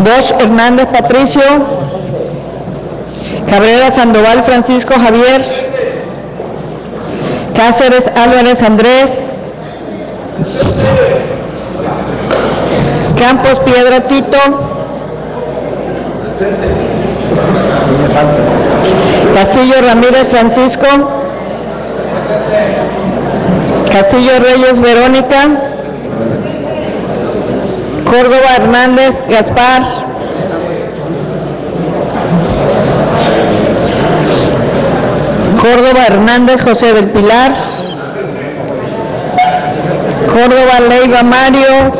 Bosch Hernández Patricio, Cabrera Sandoval Francisco Javier, Cáceres Álvarez Andrés, Campos Piedra Tito, Castillo Ramírez Francisco, Castillo Reyes Verónica, Córdoba Hernández Gaspar, Córdoba Hernández José del Pilar, Córdoba Leiva Mario,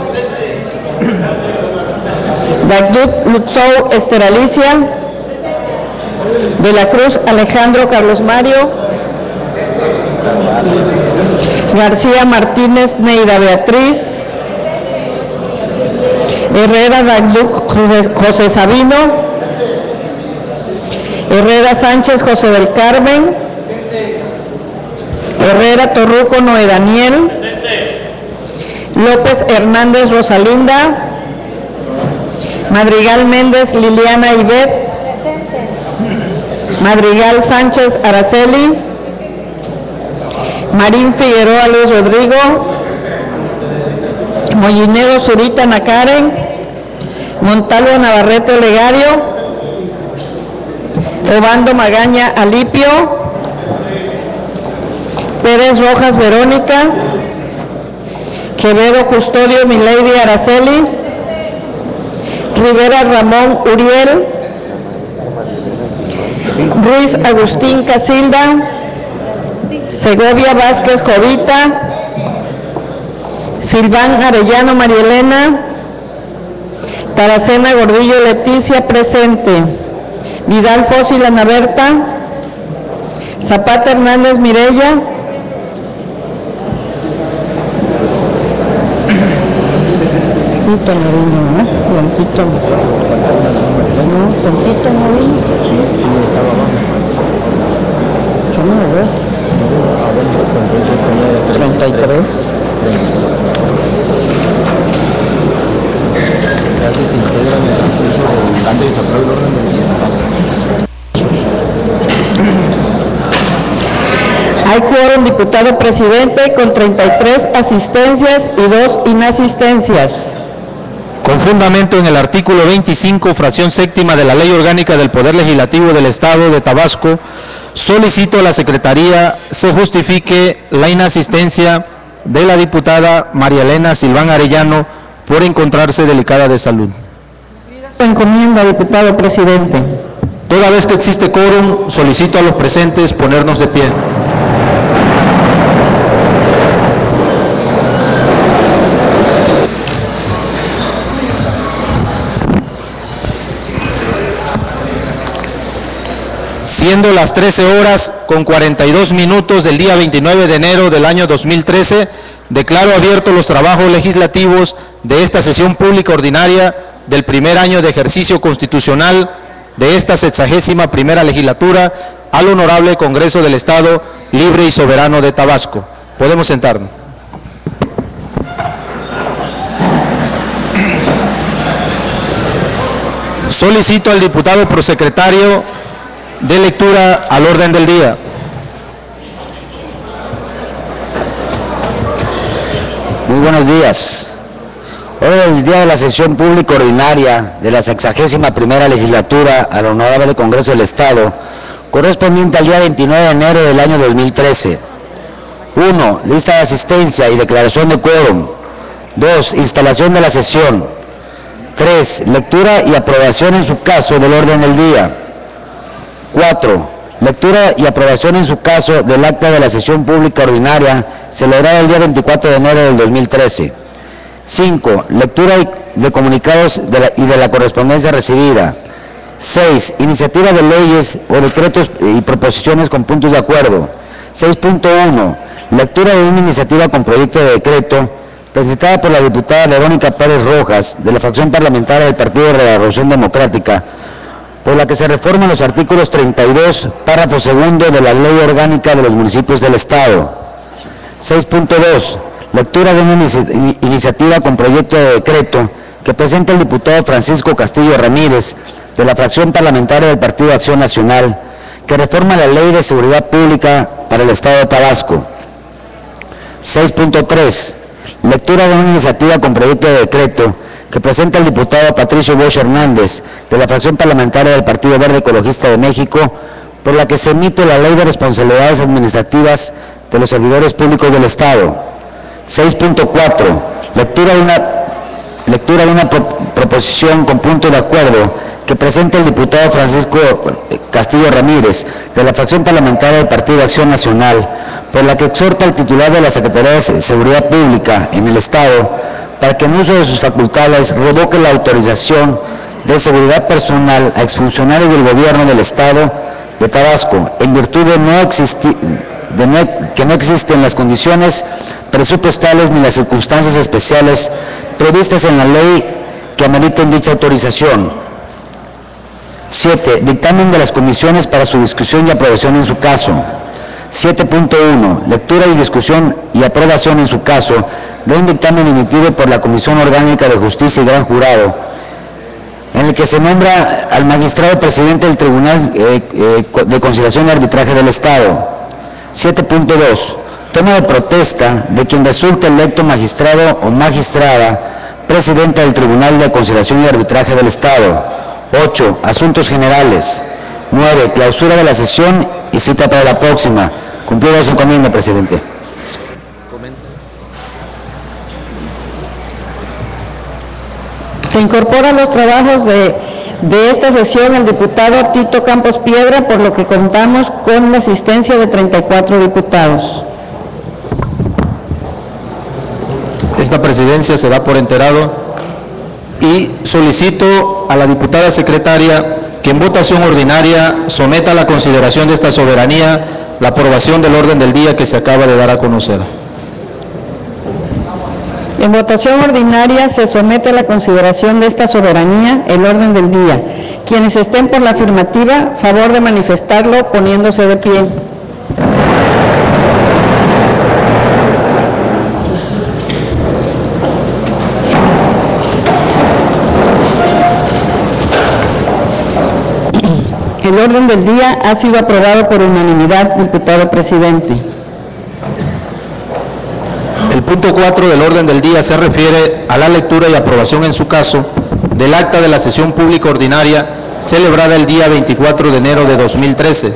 Dagdut Lutzou Esther Alicia, de la Cruz Alejandro Carlos Mario, García Martínez Neida Beatriz, Herrera Dagdut José Sabino, Herrera Sánchez José del Carmen, Herrera Torruco Noé Daniel, López Hernández Rosalinda, Madrigal Méndez Liliana Ivette, Madrigal Sánchez Araceli, Marín Figueroa Luis Rodrigo, Mollinedo Zurita Ana Karen, Montalvo Navarrete Olegario, Obando Magaña Alipio, Pérez Rojas Verónica, Quevedo Custodio Milady Araceli, Rivera Ramón Uriel, Ruiz Agustín Casilda, Segovia Vázquez Jovita, Silván Arellano María Elena, Taracena Gordillo Leticia presente, Vidal Fósil Ana Berta, Zapata Hernández Mireya, Tito Noriño, Tito Noriño, sí, estaba abajo. Yo no lo veo. 33. Casi se integra en el transcurso del cambio y desapruebo el orden del día. Hay quórum diputado presidente con 33 asistencias y 2 inasistencias. Con fundamento en el artículo 25, fracción séptima de la Ley Orgánica del Poder Legislativo del Estado de Tabasco, solicito a la Secretaría se justifique la inasistencia de la diputada María Elena Silván Arellano por encontrarse delicada de salud. Encomienda, diputado presidente. Toda vez que existe quórum, solicito a los presentes ponernos de pie. Siendo las 13 horas con 42 minutos del día 29 de enero del año 2013, declaro abiertos los trabajos legislativos de esta sesión pública ordinaria del primer año de ejercicio constitucional de esta 61ª legislatura al Honorable Congreso del Estado Libre y Soberano de Tabasco. Podemos sentarnos. Solicito al diputado prosecretario de lectura al orden del día. Muy buenos días. Hoy es el día de la sesión pública ordinaria de la 61ª legislatura al Honorable Congreso del Estado, correspondiente al día 29 de enero del año 2013. 1. Lista de asistencia y declaración de quórum. 2. Instalación de la sesión. 3. Lectura y aprobación en su caso del orden del día. 4. Lectura y aprobación en su caso del acta de la sesión pública ordinaria celebrada el día 24 de enero del 2013. 5. Lectura de comunicados y de la correspondencia recibida. 6. Iniciativa de leyes o decretos y proposiciones con puntos de acuerdo. 6.1. Lectura de una iniciativa con proyecto de decreto presentada por la diputada Verónica Pérez Rojas de la fracción parlamentaria del Partido de la Revolución Democrática, por la que se reforman los artículos 32, párrafo segundo de la Ley Orgánica de los Municipios del Estado. 6.2. Lectura de una iniciativa con proyecto de decreto que presenta el diputado Francisco Castillo Ramírez, de la fracción parlamentaria del Partido Acción Nacional, que reforma la Ley de Seguridad Pública para el Estado de Tabasco. 6.3. Lectura de una iniciativa con proyecto de decreto que presenta el diputado Patricio Bosch Hernández, de la fracción parlamentaria del Partido Verde Ecologista de México, por la que se emite la Ley de Responsabilidades Administrativas de los Servidores Públicos del Estado. 6.4. Lectura de una proposición con punto de acuerdo que presenta el diputado Francisco Castillo Ramírez, de la fracción parlamentaria del Partido Acción Nacional, por la que exhorta al titular de la Secretaría de Seguridad Pública en el Estado para que en uso de sus facultades revoque la autorización de seguridad personal a exfuncionarios del Gobierno del Estado de Tabasco, en virtud de que no existen las condiciones presupuestales ni las circunstancias especiales previstas en la ley que ameriten dicha autorización. 7. Dictamen de las comisiones para su discusión y aprobación en su caso. 7.1. Lectura y discusión y aprobación en su caso de un dictamen emitido por la Comisión Orgánica de Justicia y Gran Jurado, en el que se nombra al magistrado presidente del Tribunal de Conciliación y Arbitraje del Estado. 7.2. Toma de protesta de quien resulte electo magistrado o magistrada presidenta del Tribunal de Conciliación y Arbitraje del Estado. 8. Asuntos generales. 9. Clausura de la sesión y cita para la próxima. Cumplido su encomienda, presidente. Se incorpora a los trabajos de esta sesión el diputado Tito Campos Piedra, por lo que contamos con la asistencia de 34 diputados. Esta presidencia se da por enterado y solicito a la diputada secretaria que en votación ordinaria someta a la consideración de esta soberanía la aprobación del orden del día que se acaba de dar a conocer. En votación ordinaria se somete a la consideración de esta soberanía el orden del día. Quienes estén por la afirmativa, favor de manifestarlo poniéndose de pie. El orden del día ha sido aprobado por unanimidad, diputado presidente. El punto 4 del orden del día se refiere a la lectura y aprobación en su caso del acta de la sesión pública ordinaria celebrada el día 24 de enero de 2013,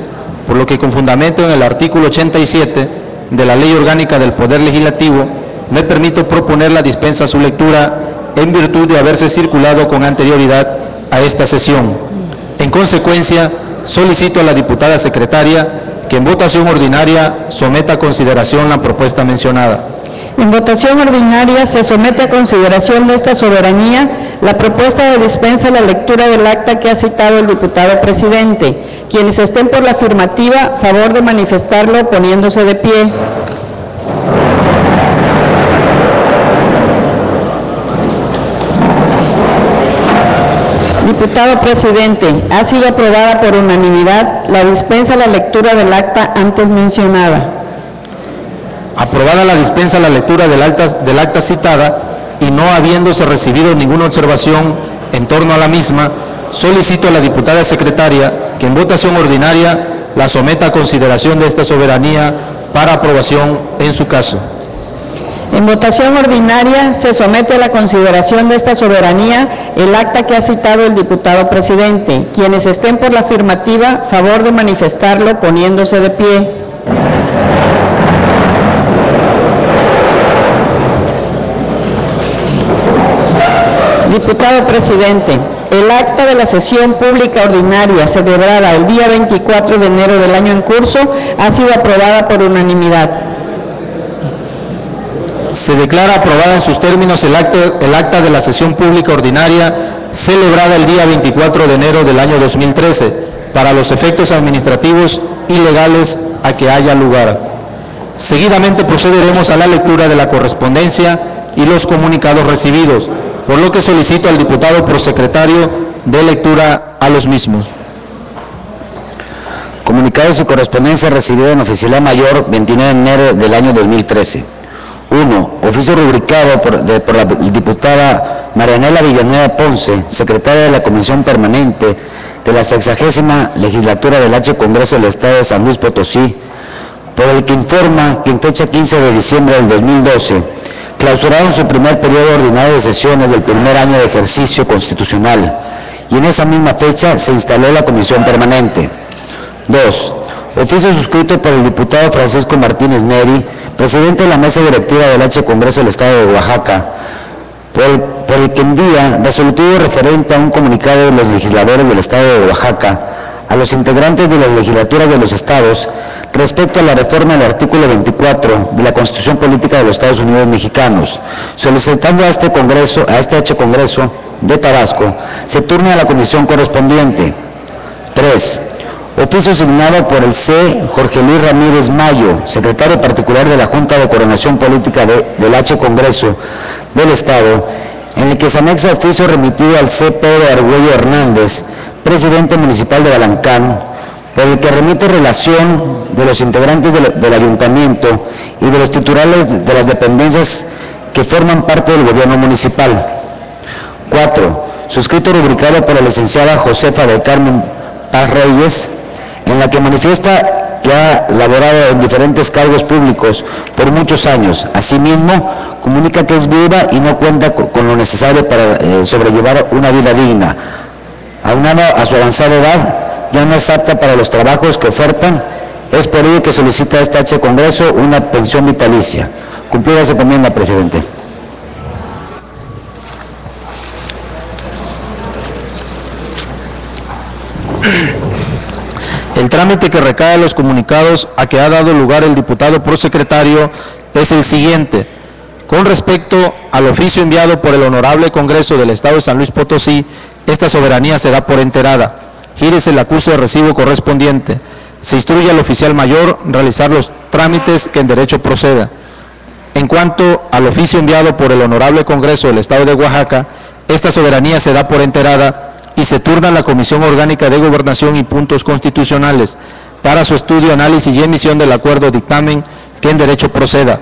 por lo que con fundamento en el artículo 87 de la Ley Orgánica del Poder Legislativo me permito proponer la dispensa a su lectura en virtud de haberse circulado con anterioridad a esta sesión. En consecuencia, solicito a la diputada secretaria que en votación ordinaria someta a consideración la propuesta mencionada. En votación ordinaria se somete a consideración de esta soberanía la propuesta de dispensa a la lectura del acta que ha citado el diputado presidente. Quienes estén por la afirmativa, favor de manifestarlo poniéndose de pie. Diputado presidente, ha sido aprobada por unanimidad la dispensa a la lectura del acta antes mencionada. Aprobada la dispensa a la lectura del acta citada y no habiéndose recibido ninguna observación en torno a la misma, solicito a la diputada secretaria que en votación ordinaria la someta a consideración de esta soberanía para aprobación en su caso. En votación ordinaria se somete a la consideración de esta soberanía el acta que ha citado el diputado presidente. Quienes estén por la afirmativa, favor de manifestarlo poniéndose de pie. Diputado presidente, el acta de la sesión pública ordinaria celebrada el día 24 de enero del año en curso ha sido aprobada por unanimidad. Se declara aprobada en sus términos el acta de la sesión pública ordinaria celebrada el día 24 de enero del año 2013 para los efectos administrativos y legales a que haya lugar. Seguidamente procederemos a la lectura de la correspondencia y los comunicados recibidos, por lo que solicito al diputado prosecretario de lectura a los mismos. Comunicados y correspondencia recibida en Oficialía Mayor 29 de enero del año 2013. 1. Oficio rubricado por la diputada Marianela Villanueva Ponce, secretaria de la Comisión Permanente de la 60ª Legislatura del H. Congreso del Estado de San Luis Potosí, por el que informa que en fecha 15 de diciembre del 2012 clausuraron su primer periodo ordinario de sesiones del primer año de ejercicio constitucional y en esa misma fecha se instaló la Comisión Permanente. 2. Oficio suscrito por el diputado Francisco Martínez Neri, presidente de la Mesa Directiva del H. Congreso del Estado de Oaxaca, por el que envía resolutivo referente a un comunicado de los legisladores del Estado de Oaxaca a los integrantes de las legislaturas de los estados respecto a la reforma del artículo 24 de la Constitución Política de los Estados Unidos Mexicanos, solicitando a este H. Congreso de Tabasco se turne a la comisión correspondiente. 3. Oficio signado por el C. Jorge Luis Ramírez Mayo, secretario particular de la Junta de Coordinación Política del H. Congreso del Estado, en el que se anexa oficio remitido al C. Pedro Argüello Hernández, presidente municipal de Balancán, por el que remite relación de los integrantes del ayuntamiento y de los titulares de las dependencias que forman parte del gobierno municipal. 4. Suscrito y rubricado por la licenciada Josefa del Carmen Paz Reyes, en la que manifiesta que ha laborado en diferentes cargos públicos por muchos años. Asimismo, comunica que es viuda y no cuenta con lo necesario para sobrellevar una vida digna. Aunado a su avanzada edad, ya no es apta para los trabajos que ofertan. Es por ello que solicita a este H. Congreso una pensión vitalicia. Cumplida se encomienda, presidente. El trámite que recae a los comunicados a que ha dado lugar el diputado prosecretario es el siguiente. Con respecto al oficio enviado por el Honorable Congreso del Estado de San Luis Potosí, esta soberanía se da por enterada. Gírese el acuse de recibo correspondiente. Se instruye al oficial mayor realizar los trámites que en derecho proceda. En cuanto al oficio enviado por el Honorable Congreso del Estado de Oaxaca, esta soberanía se da por enterada y se turna a la Comisión Orgánica de Gobernación y Puntos Constitucionales para su estudio, análisis y emisión del acuerdo o dictamen que en derecho proceda,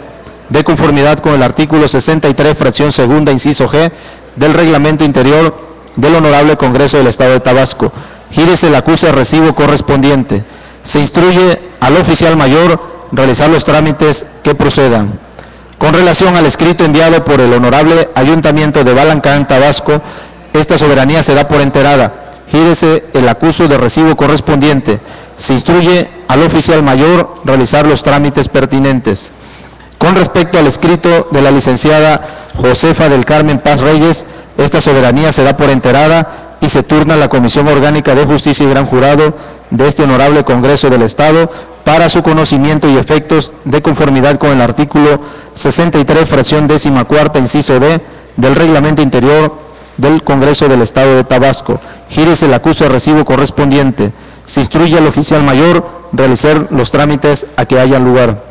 de conformidad con el artículo 63, fracción segunda, inciso G, del Reglamento Interior del Honorable Congreso del Estado de Tabasco. Gírese el acuse de recibo correspondiente. Se instruye al oficial mayor realizar los trámites que procedan. Con relación al escrito enviado por el Honorable Ayuntamiento de Balancán, Tabasco, esta soberanía se da por enterada. Gírese el acuse de recibo correspondiente. Se instruye al oficial mayor realizar los trámites pertinentes. Con respecto al escrito de la licenciada Josefa del Carmen Paz Reyes, esta soberanía se da por enterada y se turna a la Comisión Orgánica de Justicia y Gran Jurado de este Honorable Congreso del Estado para su conocimiento y efectos de conformidad con el artículo 63, fracción 14ª, inciso D, del Reglamento Interior del Congreso del Estado de Tabasco. Gírese el acuse de recibo correspondiente. Se instruye al oficial mayor realizar los trámites a que hayan lugar.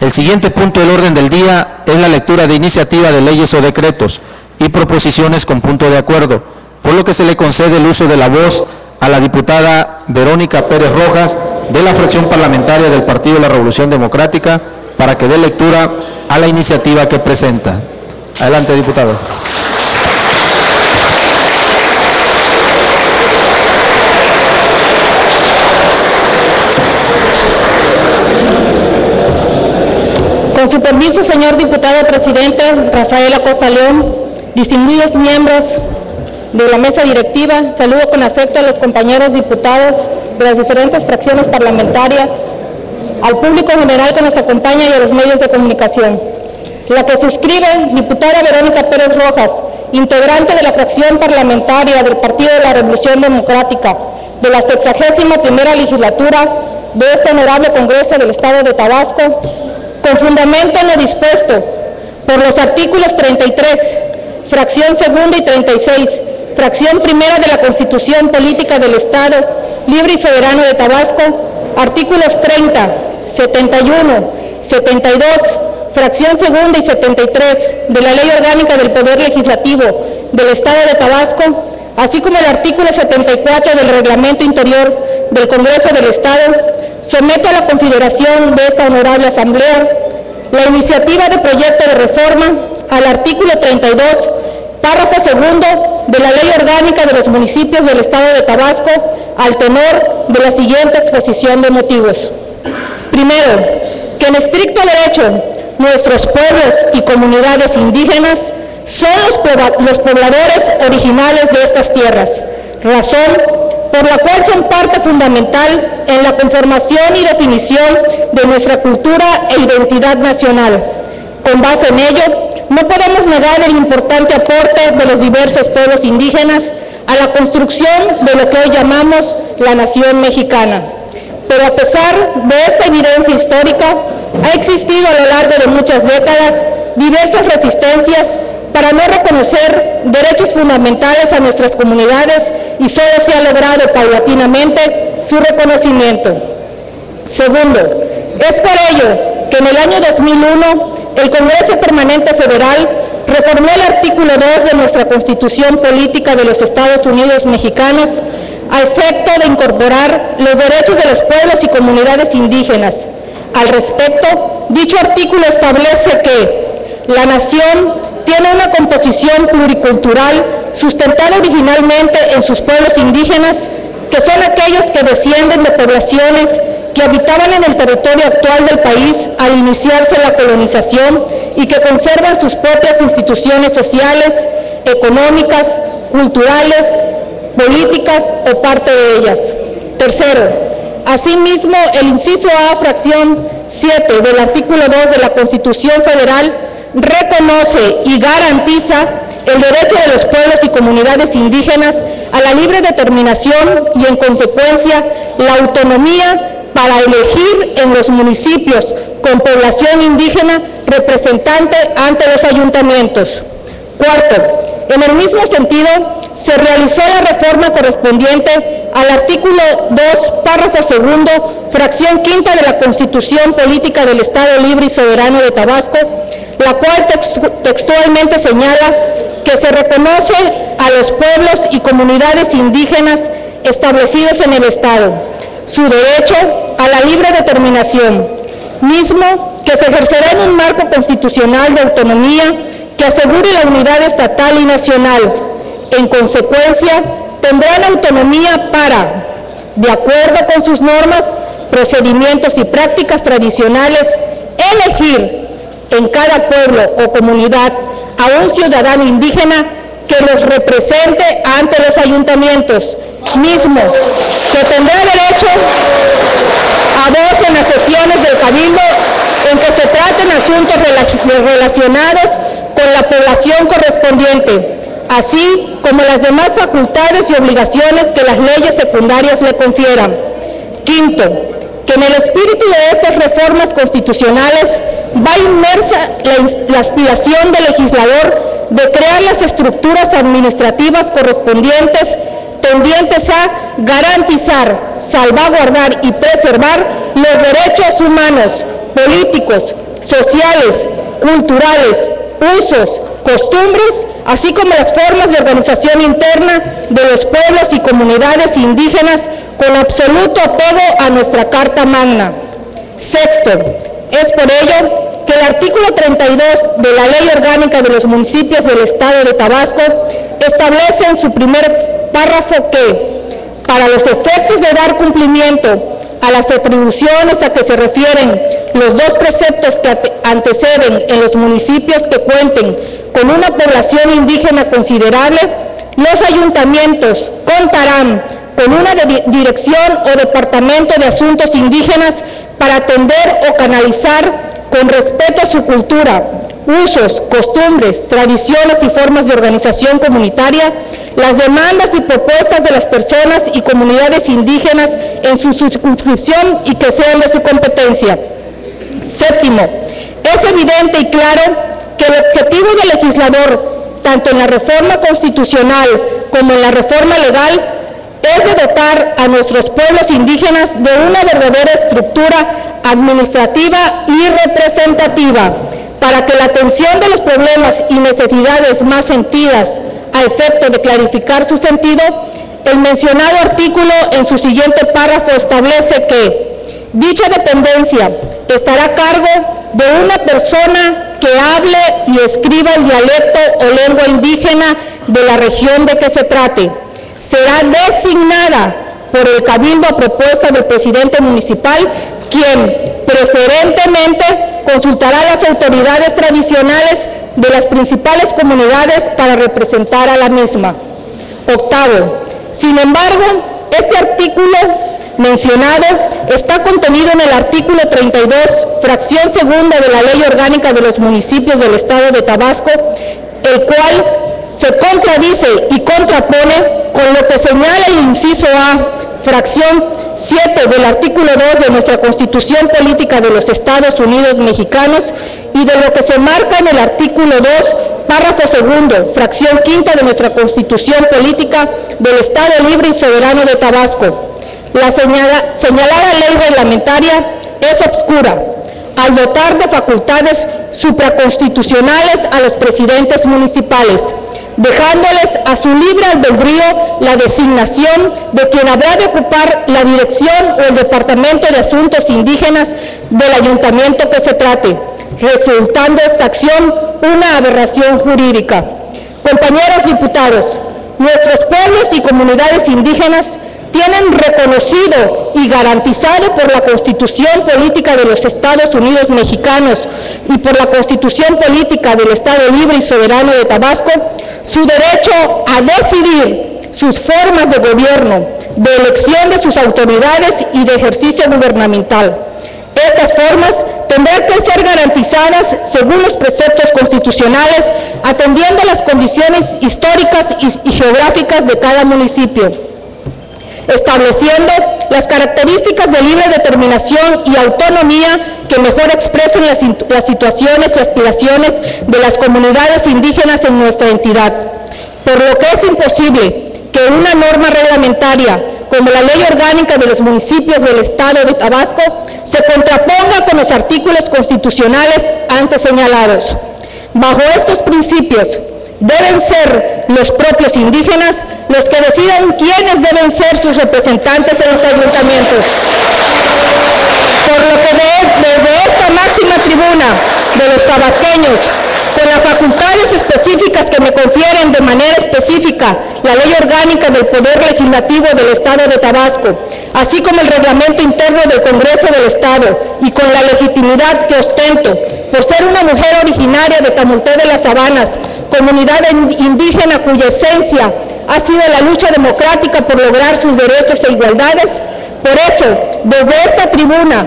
El siguiente punto del orden del día es la lectura de iniciativa de leyes o decretos y proposiciones con punto de acuerdo, por lo que se le concede el uso de la voz a la diputada Verónica Pérez Rojas, de la fracción parlamentaria del Partido de la Revolución Democrática, para que dé lectura a la iniciativa que presenta. Adelante, diputado. Con su permiso, señor diputado presidente Rafael Acosta León, distinguidos miembros de la mesa directiva, saludo con afecto a los compañeros diputados de las diferentes fracciones parlamentarias, al público general que nos acompaña y a los medios de comunicación. La que suscribe, diputada Verónica Pérez Rojas, integrante de la fracción parlamentaria del Partido de la Revolución Democrática de la 61ª legislatura de este honorable Congreso del Estado de Tabasco, con fundamento en lo dispuesto por los artículos 33, fracción segunda y 36, fracción primera de la Constitución Política del Estado Libre y Soberano de Tabasco, artículos 30, 71, 72, fracción segunda y 73 de la Ley Orgánica del Poder Legislativo del Estado de Tabasco, así como el artículo 74 del Reglamento Interior del Congreso del Estado, someto a la consideración de esta honorable Asamblea la iniciativa de proyecto de reforma al artículo 32, párrafo segundo de la Ley Orgánica de los Municipios del Estado de Tabasco, al tenor de la siguiente exposición de motivos. Primero, que en estricto derecho nuestros pueblos y comunidades indígenas son los pobladores originales de estas tierras, razón por la cual son parte fundamental en la conformación y definición de nuestra cultura e identidad nacional. Con base en ello, no podemos negar el importante aporte de los diversos pueblos indígenas a la construcción de lo que hoy llamamos la nación mexicana. Pero a pesar de esta evidencia histórica, ha existido a lo largo de muchas décadas diversas resistencias para no reconocer derechos fundamentales a nuestras comunidades y solo se ha logrado paulatinamente su reconocimiento. Segundo, es por ello que en el año 2001 el Congreso Permanente Federal reformó el artículo 2 de nuestra Constitución Política de los Estados Unidos Mexicanos a efecto de incorporar los derechos de los pueblos y comunidades indígenas. Al respecto, dicho artículo establece que la nación tiene una composición pluricultural sustentada originalmente en sus pueblos indígenas, que son aquellos que descienden de poblaciones que habitaban en el territorio actual del país al iniciarse la colonización y que conservan sus propias instituciones sociales, económicas, culturales, políticas o parte de ellas. Tercero, asimismo, el inciso A, fracción 7 del artículo 2 de la Constitución Federal reconoce y garantiza el derecho de los pueblos y comunidades indígenas a la libre determinación y, en consecuencia, la autonomía para elegir en los municipios con población indígena representante ante los ayuntamientos. Cuarto, en el mismo sentido, se realizó la reforma correspondiente al artículo 2, párrafo segundo, fracción quinta de la Constitución Política del Estado Libre y Soberano de Tabasco, la cual textualmente señala que se reconoce a los pueblos y comunidades indígenas establecidos en el Estado su derecho a la libre determinación, mismo que se ejercerá en un marco constitucional de autonomía que asegure la unidad estatal y nacional. En consecuencia, tendrán autonomía para, de acuerdo con sus normas, procedimientos y prácticas tradicionales, elegir en cada pueblo o comunidad a un ciudadano indígena que los represente ante los ayuntamientos, mismo que tendrá derecho a voz en las sesiones del Cabildo en que se traten asuntos relacionados con la población correspondiente, así como las demás facultades y obligaciones que las leyes secundarias le confieran. Quinto, que en el espíritu de estas reformas constitucionales va inmersa la aspiración del legislador de crear las estructuras administrativas correspondientes tendientes a garantizar, salvaguardar y preservar los derechos humanos, políticos, sociales, culturales, usos, costumbres, así como las formas de organización interna de los pueblos y comunidades indígenas con absoluto apego a nuestra Carta Magna. Sexto, es por ello que el artículo 32 de la Ley Orgánica de los Municipios del Estado de Tabasco establece en su primer párrafo que, para los efectos de dar cumplimiento a las atribuciones a que se refieren los dos preceptos que anteceden en los municipios que cuenten con una población indígena considerable, los ayuntamientos contarán con una dirección o departamento de asuntos indígenas para atender o canalizar con respeto a su cultura, usos, costumbres, tradiciones y formas de organización comunitaria, las demandas y propuestas de las personas y comunidades indígenas en su circunscripción y que sean de su competencia. Séptimo, es evidente y claro que el objetivo del legislador, tanto en la reforma constitucional como en la reforma legal, es de dotar a nuestros pueblos indígenas de una verdadera estructura administrativa y representativa para que la atención de los problemas y necesidades más sentidas a efecto de clarificar su sentido. El mencionado artículo en su siguiente párrafo establece que dicha dependencia estará a cargo de una persona que hable y escriba el dialecto o lengua indígena de la región de que se trate. Será designada por el Cabildo a propuesta del presidente municipal, quien preferentemente consultará a las autoridades tradicionales de las principales comunidades para representar a la misma. Octavo, sin embargo, este artículo mencionado está contenido en el artículo 32, fracción segunda de la Ley Orgánica de los Municipios del Estado de Tabasco, el cual se contradice y contrapone con lo que señala el inciso A, fracción 7 del artículo 2 de nuestra Constitución Política de los Estados Unidos Mexicanos y de lo que se marca en el artículo 2, párrafo segundo, fracción quinta de nuestra Constitución Política del Estado Libre y Soberano de Tabasco. La señalada ley reglamentaria es obscura al dotar de facultades supraconstitucionales a los presidentes municipales, dejándoles a su libre albedrío la designación de quien habrá de ocupar la dirección o el Departamento de Asuntos Indígenas del ayuntamiento que se trate, resultando esta acción una aberración jurídica. Compañeros diputados, nuestros pueblos y comunidades indígenas tienen reconocido y garantizado por la Constitución Política de los Estados Unidos Mexicanos y por la Constitución Política del Estado Libre y Soberano de Tabasco su derecho a decidir sus formas de gobierno, de elección de sus autoridades y de ejercicio gubernamental. Estas formas tendrán que ser garantizadas según los preceptos constitucionales, atendiendo a las condiciones históricas y geográficas de cada municipio, estableciendo las características de libre determinación y autonomía que mejor expresen las situaciones y aspiraciones de las comunidades indígenas en nuestra entidad. Por lo que es imposible que una norma reglamentaria como la Ley Orgánica de los Municipios del Estado de Tabasco se contraponga con los artículos constitucionales antes señalados. Bajo estos principios, deben ser los propios indígenas los que decidan quiénes deben ser sus representantes en los ayuntamientos. Por lo que desde esta máxima tribuna de los tabasqueños, con las facultades específicas que me confieren de manera específica la Ley Orgánica del Poder Legislativo del Estado de Tabasco, así como el Reglamento Interno del Congreso del Estado, y con la legitimidad que ostento por ser una mujer originaria de Tamulte de las Sabanas, comunidad indígena cuya esencia ha sido la lucha democrática por lograr sus derechos e igualdades. Por eso, desde esta tribuna,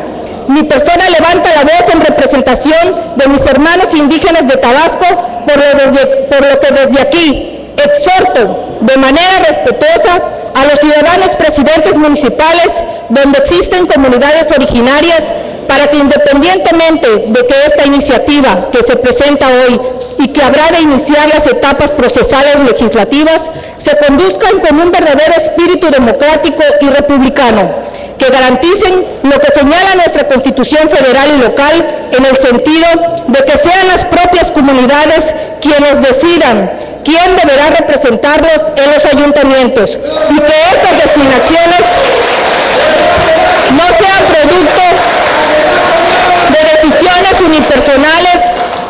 mi persona levanta la voz en representación de mis hermanos indígenas de Tabasco, por lo que desde aquí exhorto de manera respetuosa a los ciudadanos presidentes municipales donde existen comunidades originarias para que, independientemente de que esta iniciativa que se presenta hoy y que habrá de iniciar las etapas procesales legislativas, se conduzcan con un verdadero espíritu democrático y republicano, que garanticen lo que señala nuestra Constitución federal y local, en el sentido de que sean las propias comunidades quienes decidan quién deberá representarlos en los ayuntamientos, y que estas designaciones no sean producto de decisiones unipersonales,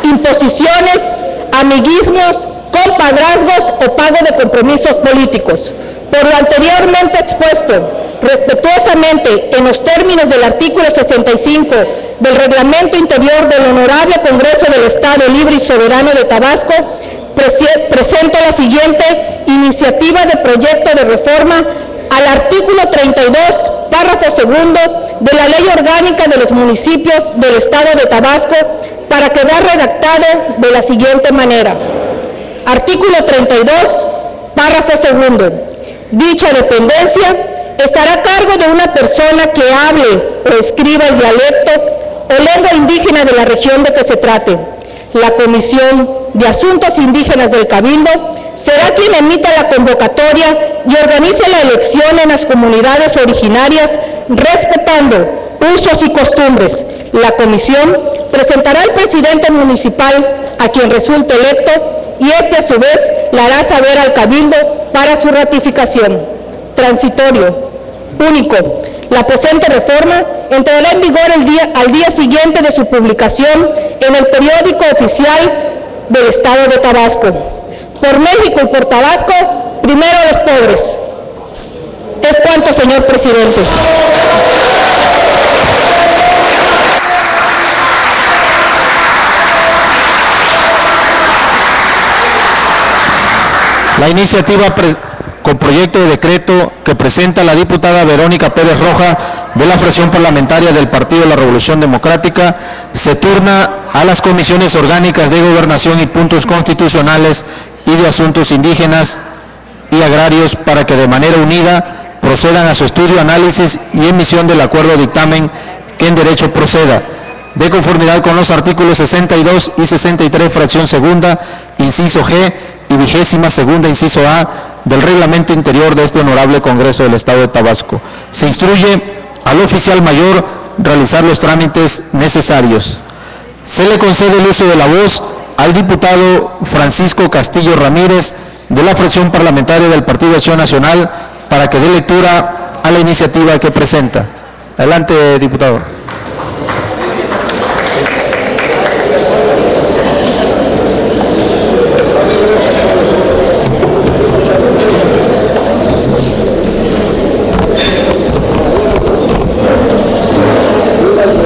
imposiciones, amiguismos, compadrazgos o pago de compromisos políticos. Por lo anteriormente expuesto, respetuosamente, en los términos del artículo 65 del Reglamento Interior del Honorable Congreso del Estado Libre y Soberano de Tabasco, presento la siguiente iniciativa de proyecto de reforma al artículo 32, párrafo segundo de la Ley Orgánica de los Municipios del Estado de Tabasco, para quedar redactado de la siguiente manera. Artículo 32, párrafo segundo. Dicha dependencia estará a cargo de una persona que hable o escriba el dialecto o lengua indígena de la región de que se trate. La Comisión de Asuntos Indígenas del Cabildo será quien emita la convocatoria y organice la elección en las comunidades originarias, respetando usos y costumbres. La comisión presentará al presidente municipal, a quien resulte electo, y este a su vez la hará saber al Cabildo para su ratificación. Transitorio. Único. La presente reforma entrará en vigor al día siguiente de su publicación en el periódico oficial del Estado de Tabasco. Por México y por Tabasco, primero los pobres. Es cuanto, señor presidente. La iniciativa con proyecto de decreto que presenta la diputada Verónica Pérez Roja de la fracción parlamentaria del Partido de la Revolución Democrática se turna a las comisiones orgánicas de Gobernación y Puntos Constitucionales y de Asuntos Indígenas y Agrarios para que de manera unida procedan a su estudio, análisis y emisión del acuerdo dictamen que en derecho proceda, de conformidad con los artículos 62 y 63, fracción segunda, inciso G, y 22ª, inciso A, del reglamento interior de este honorable Congreso del Estado de Tabasco. Se instruye al oficial mayor realizar los trámites necesarios. Se le concede el uso de la voz al diputado Francisco Castillo Ramírez, de la fracción parlamentaria del Partido Acción Nacional, para que dé lectura a la iniciativa que presenta. Adelante, diputado.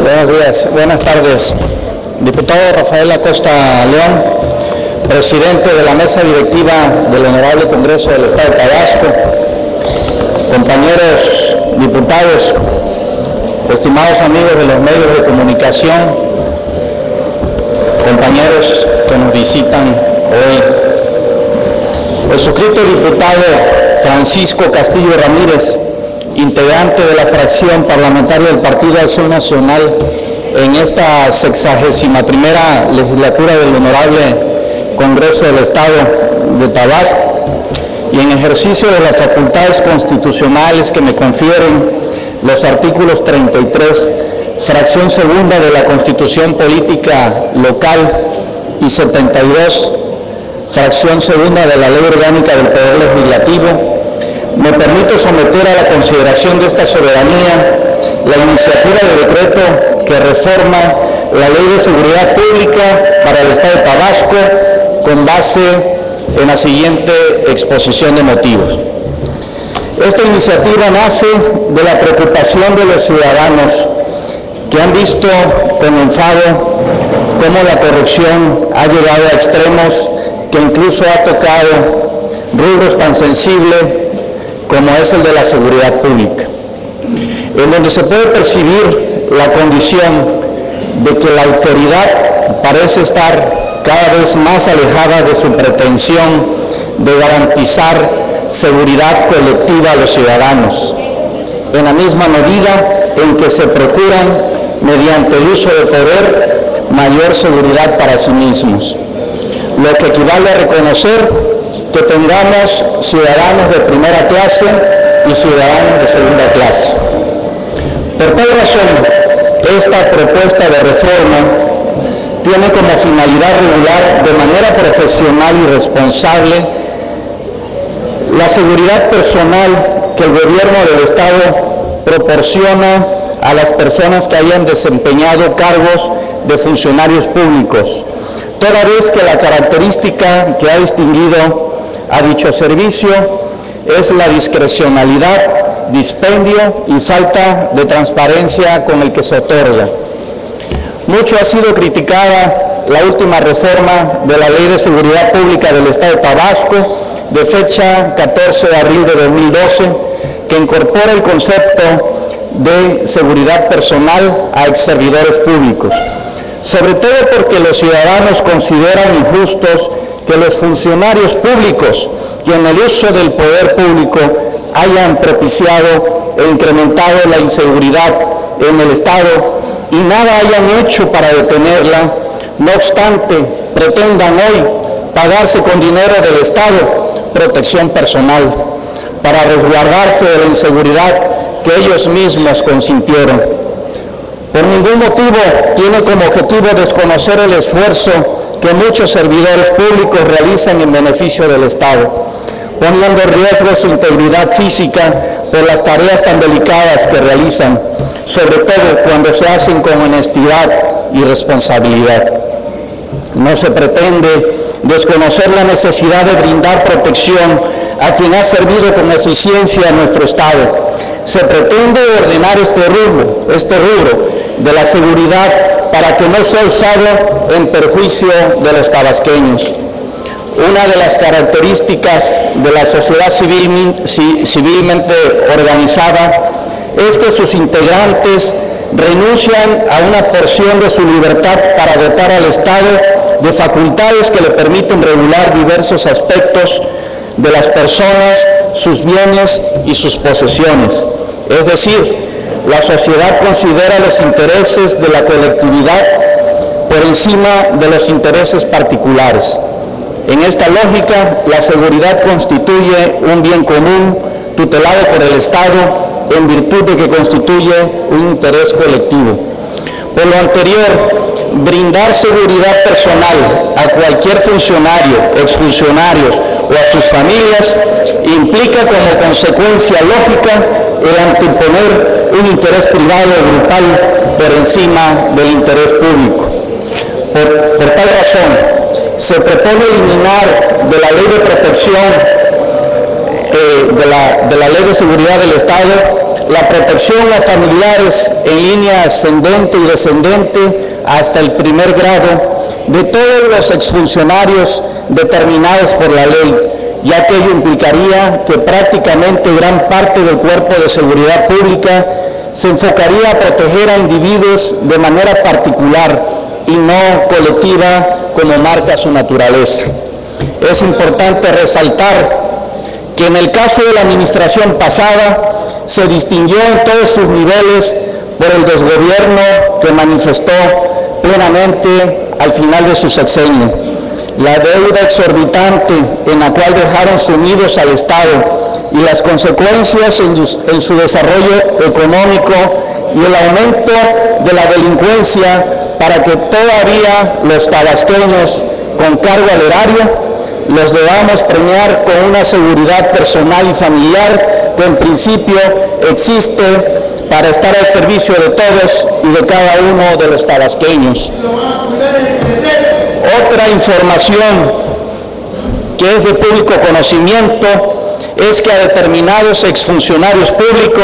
Buenos días, buenas tardes. Diputado Rafael Acosta León, presidente de la mesa directiva del Honorable Congreso del Estado de Tabasco, compañeros diputados, estimados amigos de los medios de comunicación, compañeros que nos visitan hoy. El suscrito diputado Francisco Castillo Ramírez, integrante de la fracción parlamentaria del Partido de Acción Nacional en esta 61ª legislatura del Honorable Congreso del Estado de Tabasco, y en ejercicio de las facultades constitucionales que me confieren los artículos 33, fracción segunda de la Constitución Política Local y 72, fracción segunda de la Ley Orgánica del Poder Legislativo, me permito someter a la consideración de esta soberanía la iniciativa de decreto que reforma la Ley de Seguridad Pública para el Estado de Tabasco con base en la siguiente exposición de motivos. Esta iniciativa nace de la preocupación de los ciudadanos que han visto con enfado cómo la corrupción ha llegado a extremos que incluso ha tocado rubros tan sensibles como es el de la seguridad pública, en donde se puede percibir la condición de que la autoridad parece estar cada vez más alejada de su pretensión de garantizar seguridad colectiva a los ciudadanos, en la misma medida en que se procuran, mediante el uso de poder, mayor seguridad para sí mismos, lo que equivale a reconocer que tengamos ciudadanos de primera clase y ciudadanos de segunda clase. Por tal razón, esta propuesta de reforma tiene como finalidad regular de manera profesional y responsable la seguridad personal que el gobierno del Estado proporciona a las personas que hayan desempeñado cargos de funcionarios públicos, toda vez que la característica que ha distinguido a dicho servicio es la discrecionalidad, dispendio y falta de transparencia con el que se otorga. Mucho ha sido criticada la última reforma de la Ley de Seguridad Pública del Estado de Tabasco, de fecha 14 de abril de 2012, que incorpora el concepto de seguridad personal a exservidores públicos, sobre todo porque los ciudadanos consideran injustos que los funcionarios públicos que en el uso del poder público hayan propiciado e incrementado la inseguridad en el Estado y nada hayan hecho para detenerla. No obstante, pretendan hoy pagarse con dinero del Estado protección personal para resguardarse de la inseguridad que ellos mismos consintieron. Por ningún motivo tiene como objetivo desconocer el esfuerzo que muchos servidores públicos realizan en beneficio del Estado, poniendo en riesgo su integridad física por las tareas tan delicadas que realizan, sobre todo cuando se hacen con honestidad y responsabilidad. No se pretende desconocer la necesidad de brindar protección a quien ha servido con eficiencia a nuestro Estado. Se pretende ordenar este rubro de la seguridad para que no sea usado en perjuicio de los tabasqueños. Una de las características de la sociedad civilmente organizada es que sus integrantes renuncian a una porción de su libertad para dotar al Estado de facultades que le permiten regular diversos aspectos de las personas, sus bienes y sus posesiones. Es decir, la sociedad considera los intereses de la colectividad por encima de los intereses particulares. En esta lógica, la seguridad constituye un bien común tutelado por el Estado en virtud de que constituye un interés colectivo. Por lo anterior, brindar seguridad personal a cualquier funcionario, exfuncionarios o a sus familias implica como consecuencia lógica el anteponer un interés privado o grupal por encima del interés público. Por tal razón, se propone eliminar de la Ley de Protección, de la Ley de Seguridad del Estado, la protección a familiares en línea ascendente y descendente hasta el primer grado de todos los exfuncionarios determinados por la ley, ya que ello implicaría que prácticamente gran parte del cuerpo de seguridad pública se enfocaría a proteger a individuos de manera particular y no colectiva como marca su naturaleza. Es importante resaltar que en el caso de la administración pasada se distinguió en todos sus niveles por el desgobierno que manifestó plenamente al final de su sexenio, la deuda exorbitante en la cual dejaron sumidos al Estado y las consecuencias en su desarrollo económico y el aumento de la delincuencia para que todavía los tabasqueños con cargo al erario los debamos premiar con una seguridad personal y familiar que en principio existe para estar al servicio de todos y de cada uno de los tabasqueños. Otra información que es de público conocimiento es que a determinados exfuncionarios públicos,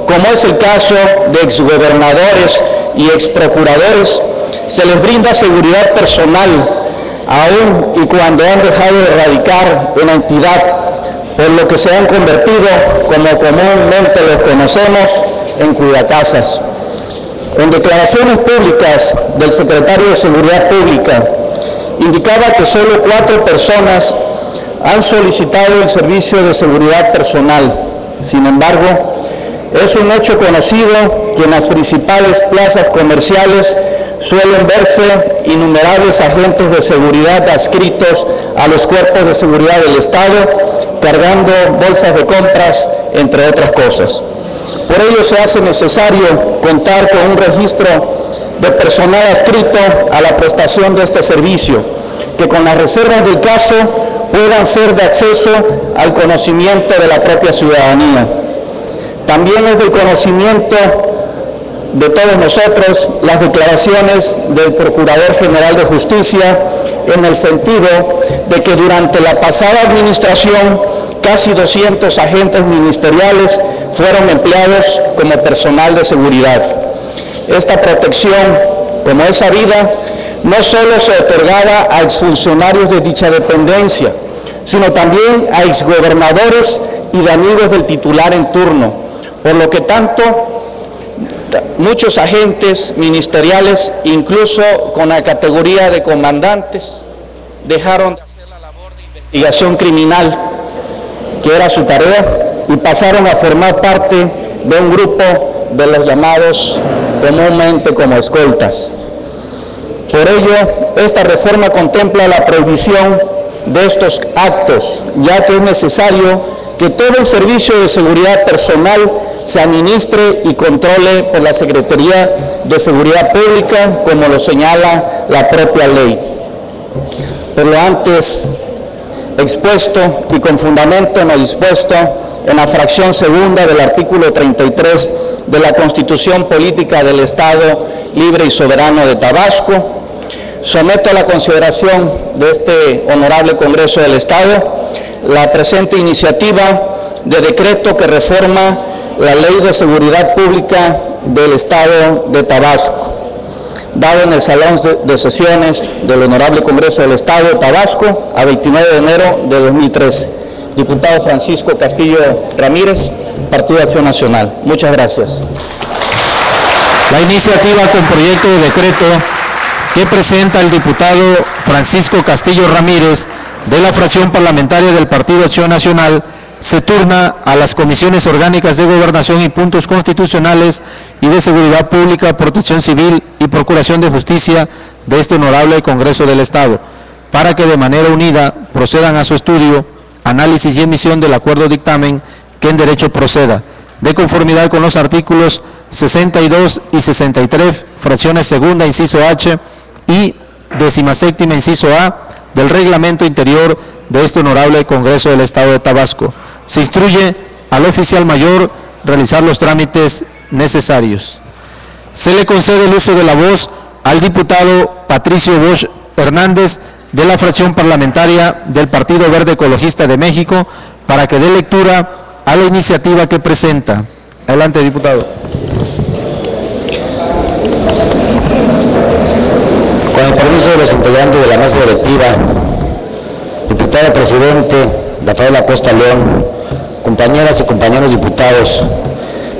como es el caso de exgobernadores y exprocuradores, se les brinda seguridad personal aún y cuando han dejado de radicar en la entidad, por lo que se han convertido, como comúnmente los conocemos, en cuidacasas. En declaraciones públicas del secretario de Seguridad Pública, indicaba que solo 4 personas han solicitado el servicio de seguridad personal. Sin embargo, es un hecho conocido que en las principales plazas comerciales suelen verse innumerables agentes de seguridad adscritos a los cuerpos de seguridad del Estado, cargando bolsas de compras, entre otras cosas. Por ello se hace necesario contar con un registro de personal adscrito a la prestación de este servicio, que con las reservas del caso puedan ser de acceso al conocimiento de la propia ciudadanía. También es del conocimiento de todos nosotros las declaraciones del Procurador General de Justicia en el sentido de que durante la pasada administración casi 200 agentes ministeriales fueron empleados como personal de seguridad. Esta protección, como es sabida, no solo se otorgaba a exfuncionarios de dicha dependencia, sino también a exgobernadores y de amigos del titular en turno, por lo que tanto muchos agentes ministeriales, incluso con la categoría de comandantes, dejaron de hacer la labor de investigación criminal, que era su tarea, y pasaron a formar parte de un grupo de los llamados comúnmente como escoltas. Por ello, esta reforma contempla la prohibición de estos actos, ya que es necesario que todo el servicio de seguridad personal se administre y controle por la Secretaría de Seguridad Pública, como lo señala la propia ley. Por lo antes expuesto y con fundamento en lo dispuesto en la fracción segunda del artículo 33 de la Constitución Política del Estado Libre y Soberano de Tabasco, someto a la consideración de este honorable Congreso del Estado la presente iniciativa de decreto que reforma la Ley de Seguridad Pública del Estado de Tabasco, dado en el Salón de Sesiones del Honorable Congreso del Estado de Tabasco a 29 de enero de 2013. Diputado Francisco Castillo Ramírez, Partido Acción Nacional. Muchas gracias. La iniciativa con proyecto de decreto que presenta el diputado Francisco Castillo Ramírez de la fracción parlamentaria del Partido Acción Nacional se turna a las comisiones orgánicas de Gobernación y Puntos Constitucionales y de Seguridad Pública, Protección Civil y Procuración de Justicia de este honorable Congreso del Estado, para que de manera unida procedan a su estudio, análisis y emisión del acuerdo dictamen que en derecho proceda, de conformidad con los artículos 62 y 63, fracciones segunda, inciso H, y 17ª, inciso A, del Reglamento Interior de este honorable Congreso del Estado de Tabasco. Se instruye al oficial mayor realizar los trámites necesarios. Se le concede el uso de la voz al diputado Patricio Bosch Hernández de la fracción parlamentaria del Partido Verde Ecologista de México para que dé lectura a la iniciativa que presenta. Adelante, diputado. Con el permiso de los integrantes de la mesa directiva, diputado presidente Rafael Acosta León, compañeras y compañeros diputados,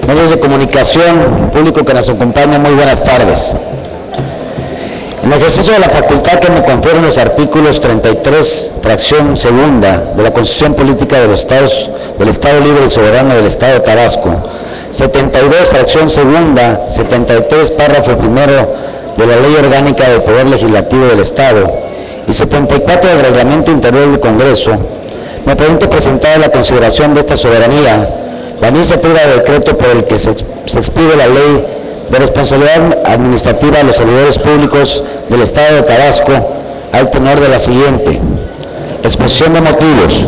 medios de comunicación, público que nos acompaña, muy buenas tardes. En ejercicio de la facultad que me confieren los artículos 33, fracción segunda de la Constitución Política de los Estados, del Estado Libre y Soberano del Estado de Tabasco, 72, fracción segunda, 73, párrafo primero de la Ley Orgánica del Poder Legislativo del Estado y 74 del Reglamento Interior del Congreso, me permito presentar a la consideración de esta soberanía la iniciativa de decreto por el que se expide la Ley de Responsabilidad Administrativa a los servidores públicos del Estado de Tabasco al tenor de la siguiente. Exposición de motivos.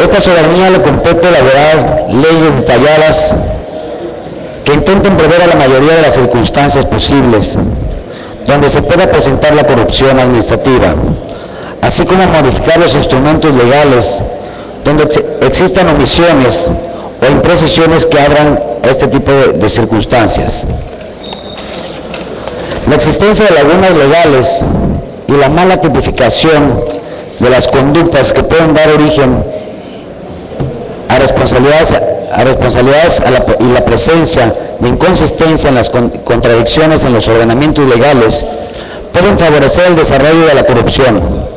Esta soberanía le compete elaborar leyes detalladas que intenten prever a la mayoría de las circunstancias posibles donde se pueda presentar la corrupción administrativa, así como modificar los instrumentos legales donde existan omisiones o imprecisiones que abran a este tipo de circunstancias. La existencia de lagunas legales y la mala tipificación de las conductas que pueden dar origen a responsabilidades y la presencia de inconsistencia en las contradicciones en los ordenamientos legales pueden favorecer el desarrollo de la corrupción.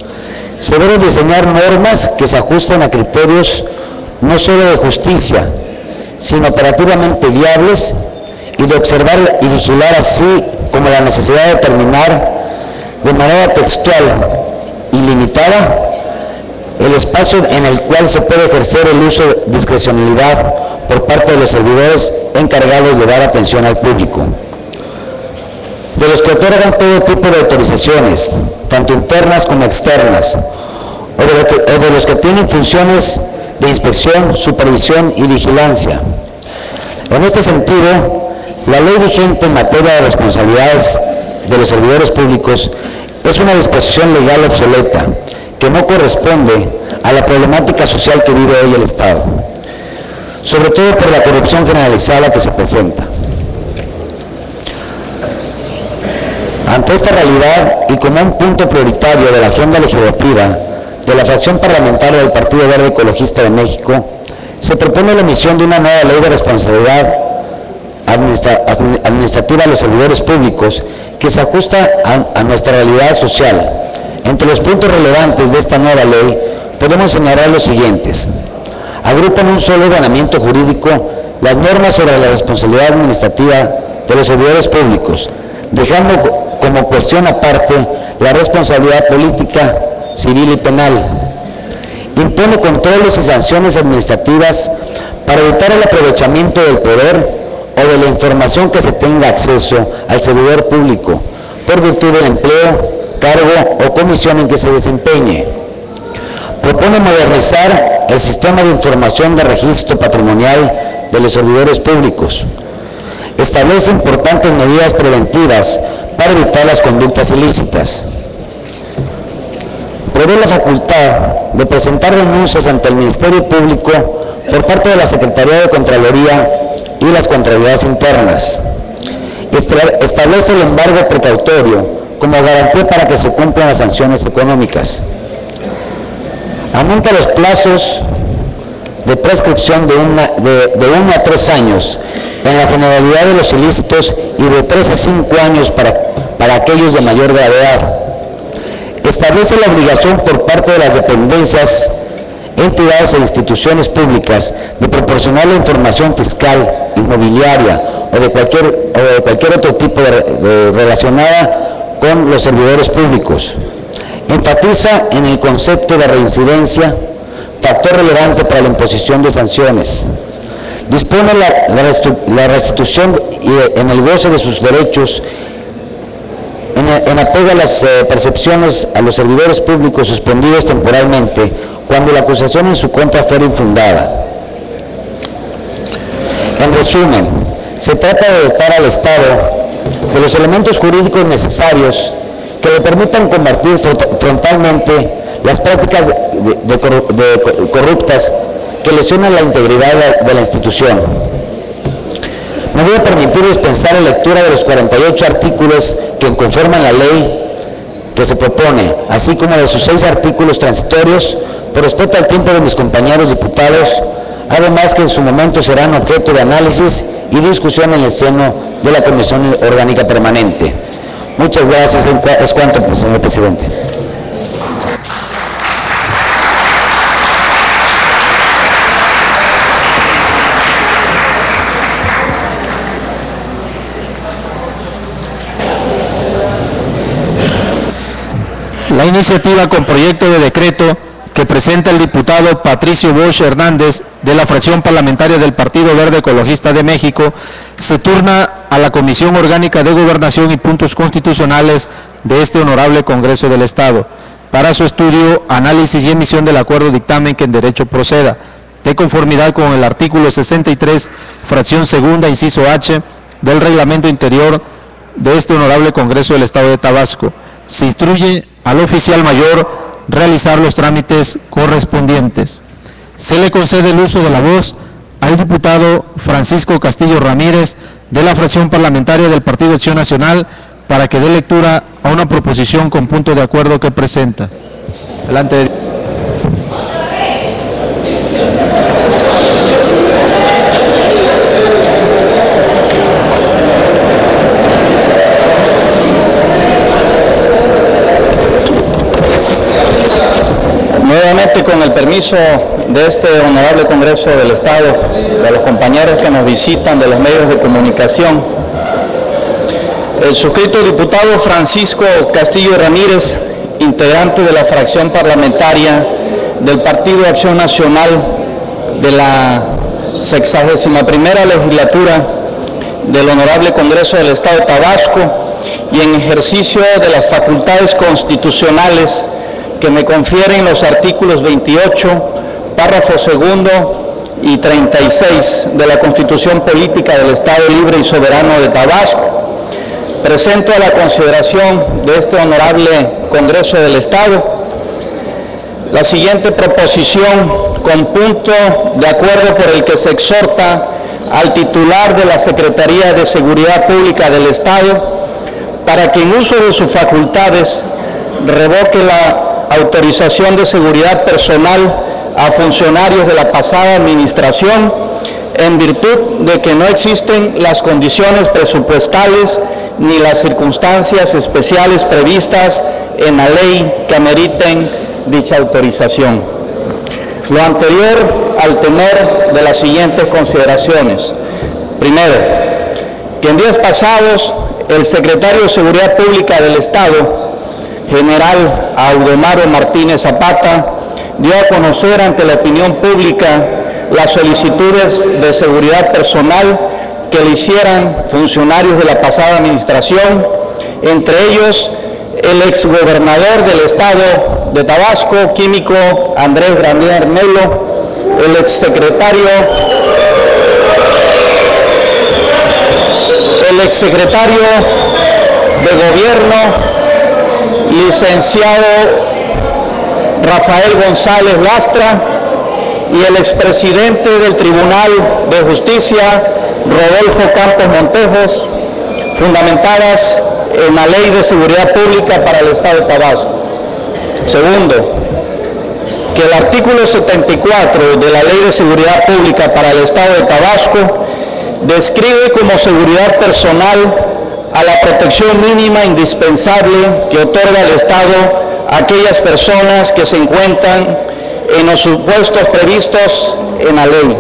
Se deben diseñar normas que se ajusten a criterios no solo de justicia, sino operativamente viables y de observar y vigilar, así como la necesidad de determinar de manera textual y limitada el espacio en el cual se puede ejercer el uso de discrecionalidad por parte de los servidores encargados de dar atención al público, de los que otorgan todo tipo de autorizaciones, tanto internas como externas, o de los que tienen funciones de inspección, supervisión y vigilancia. En este sentido, la ley vigente en materia de responsabilidades de los servidores públicos es una disposición legal obsoleta que no corresponde a la problemática social que vive hoy el Estado, sobre todo por la corrupción generalizada que se presenta. Ante esta realidad y como un punto prioritario de la agenda legislativa de la fracción parlamentaria del Partido Verde Ecologista de México, se propone la emisión de una nueva ley de responsabilidad administrativa a los servidores públicos que se ajusta a nuestra realidad social. Entre los puntos relevantes de esta nueva ley podemos señalar los siguientes. Agrupan en un solo ordenamiento jurídico las normas sobre la responsabilidad administrativa de los servidores públicos, dejando como cuestión aparte la responsabilidad política, civil y penal. Impone controles y sanciones administrativas para evitar el aprovechamiento del poder o de la información que se tenga acceso al servidor público por virtud del empleo, cargo o comisión en que se desempeñe. propone modernizar el sistema de información de registro patrimonial de los servidores públicos. Establece importantes medidas preventivas para evitar las conductas ilícitas. Prevé la facultad de presentar renuncias ante el Ministerio Público por parte de la Secretaría de Contraloría y las Contralorías Internas. Establece el embargo precautorio como garantía para que se cumplan las sanciones económicas. Aumenta los plazos de prescripción de 1 a 3 años en la generalidad de los ilícitos y de 3 a 5 años para aquellos de mayor gravedad. Establece la obligación por parte de las dependencias, entidades e instituciones públicas de proporcionar la información fiscal, inmobiliaria o de cualquier otro tipo relacionada con los servidores públicos. Enfatiza en el concepto de reincidencia, factor relevante para la imposición de sanciones. Dispone la restitución en el goce de sus derechos en apego a las percepciones a los servidores públicos suspendidos temporalmente cuando la acusación en su contra fuera infundada. En resumen, se trata de dotar al Estado de los elementos jurídicos necesarios que le permitan combatir frontalmente las prácticas corruptas que lesionan la integridad de la institución. Me voy a permitir dispensar la lectura de los 48 artículos que conforman la ley que se propone, así como de sus 6 artículos transitorios, por respeto al tiempo de mis compañeros diputados, además que en su momento serán objeto de análisis y discusión en el seno de la Comisión Orgánica Permanente. Muchas gracias, es cuanto, señor presidente. La iniciativa con proyecto de decreto que presenta el diputado Patricio Bosch Hernández de la fracción parlamentaria del Partido Verde Ecologista de México se turna a la Comisión Orgánica de Gobernación y Puntos Constitucionales de este honorable Congreso del Estado para su estudio, análisis y emisión del acuerdo dictamen que en derecho proceda, de conformidad con el artículo 63, fracción segunda, inciso H, del Reglamento Interior de este honorable Congreso del Estado de Tabasco. Se instruye al oficial mayor realizar los trámites correspondientes. Se le concede el uso de la voz al diputado Francisco Castillo Ramírez de la fracción parlamentaria del Partido Acción Nacional para que dé lectura a una proposición con punto de acuerdo que presenta. Adelante. Nuevamente, con el permiso de este honorable Congreso del Estado, de los compañeros que nos visitan de los medios de comunicación, el suscrito diputado Francisco Castillo Ramírez, integrante de la fracción parlamentaria del Partido Acción Nacional de la 61ª legislatura del honorable Congreso del Estado de Tabasco y en ejercicio de las facultades constitucionales que me confieren los artículos 28, párrafo segundo y 36 de la Constitución Política del Estado Libre y Soberano de Tabasco, presento a la consideración de este honorable Congreso del Estado la siguiente proposición con punto de acuerdo por el que se exhorta al titular de la Secretaría de Seguridad Pública del Estado para que en uso de sus facultades revoque la autorización de seguridad personal a funcionarios de la pasada administración en virtud de que no existen las condiciones presupuestales ni las circunstancias especiales previstas en la ley que ameriten dicha autorización. Lo anterior al tenor de las siguientes consideraciones. Primero, que en días pasados el secretario de Seguridad Pública del Estado, general Audemaro Martínez Zapata, dio a conocer ante la opinión pública las solicitudes de seguridad personal que le hicieran funcionarios de la pasada administración, entre ellos el exgobernador del estado, de Tabasco, químico Andrés Granier Melo, el exsecretario de Gobierno, licenciado Rafael González Lastra, y el expresidente del Tribunal de Justicia, Rodolfo Campos Montejos, fundamentadas en la Ley de Seguridad Pública para el Estado de Tabasco. Segundo, que el artículo 74 de la Ley de Seguridad Pública para el Estado de Tabasco describe como seguridad personal a la protección mínima indispensable que otorga el Estado a aquellas personas que se encuentran en los supuestos previstos en la ley,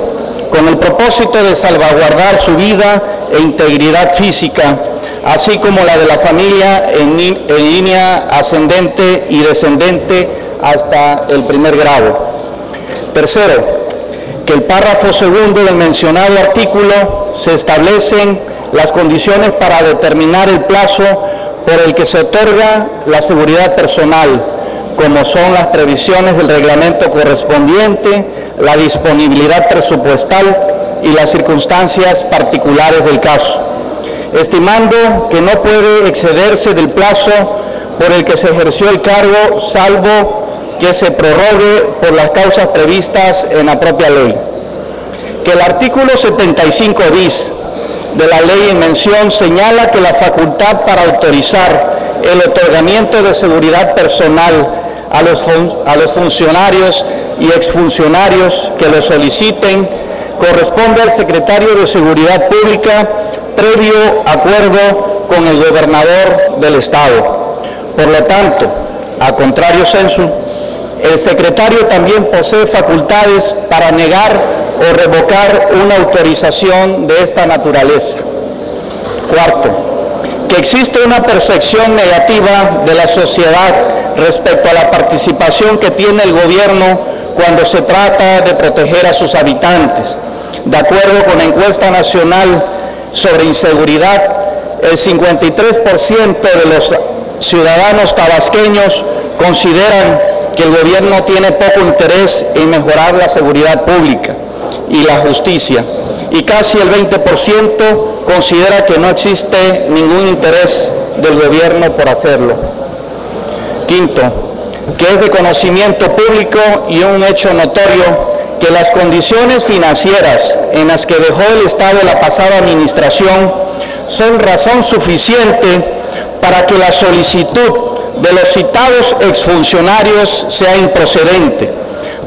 con el propósito de salvaguardar su vida e integridad física, así como la de la familia en línea ascendente y descendente hasta el primer grado. Tercero, que el párrafo segundo del mencionado artículo se establecen las condiciones para determinar el plazo por el que se otorga la seguridad personal, como son las previsiones del reglamento correspondiente, la disponibilidad presupuestal y las circunstancias particulares del caso, estimando que no puede excederse del plazo por el que se ejerció el cargo, salvo que se prorrogue por las causas previstas en la propia ley. Que el artículo 75 bis de la ley en mención señala que la facultad para autorizar el otorgamiento de seguridad personal a los funcionarios y exfuncionarios que lo soliciten corresponde al secretario de Seguridad Pública previo acuerdo con el gobernador del Estado. Por lo tanto, a contrario sensu, el secretario también posee facultades para negar o revocar una autorización de esta naturaleza. Cuarto, que existe una percepción negativa de la sociedad respecto a la participación que tiene el gobierno cuando se trata de proteger a sus habitantes. De acuerdo con la encuesta nacional sobre inseguridad, el 53% de los ciudadanos tabasqueños consideran que el gobierno tiene poco interés en mejorar la seguridad pública y la justicia, y casi el 20% considera que no existe ningún interés del gobierno por hacerlo. Quinto, que es de conocimiento público y un hecho notorio que las condiciones financieras en las que dejó el Estado la pasada administración son razón suficiente para que la solicitud de los citados exfuncionarios sea improcedente,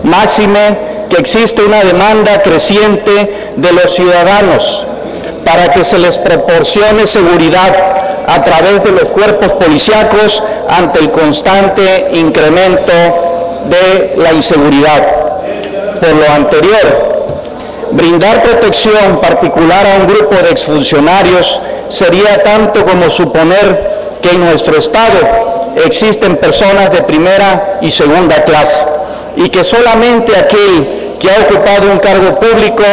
máxime que existe una demanda creciente de los ciudadanos para que se les proporcione seguridad a través de los cuerpos policíacos ante el constante incremento de la inseguridad. Por lo anterior, brindar protección particular a un grupo de exfuncionarios sería tanto como suponer que en nuestro Estado existen personas de primera y segunda clase y que solamente aquel que ha ocupado un cargo público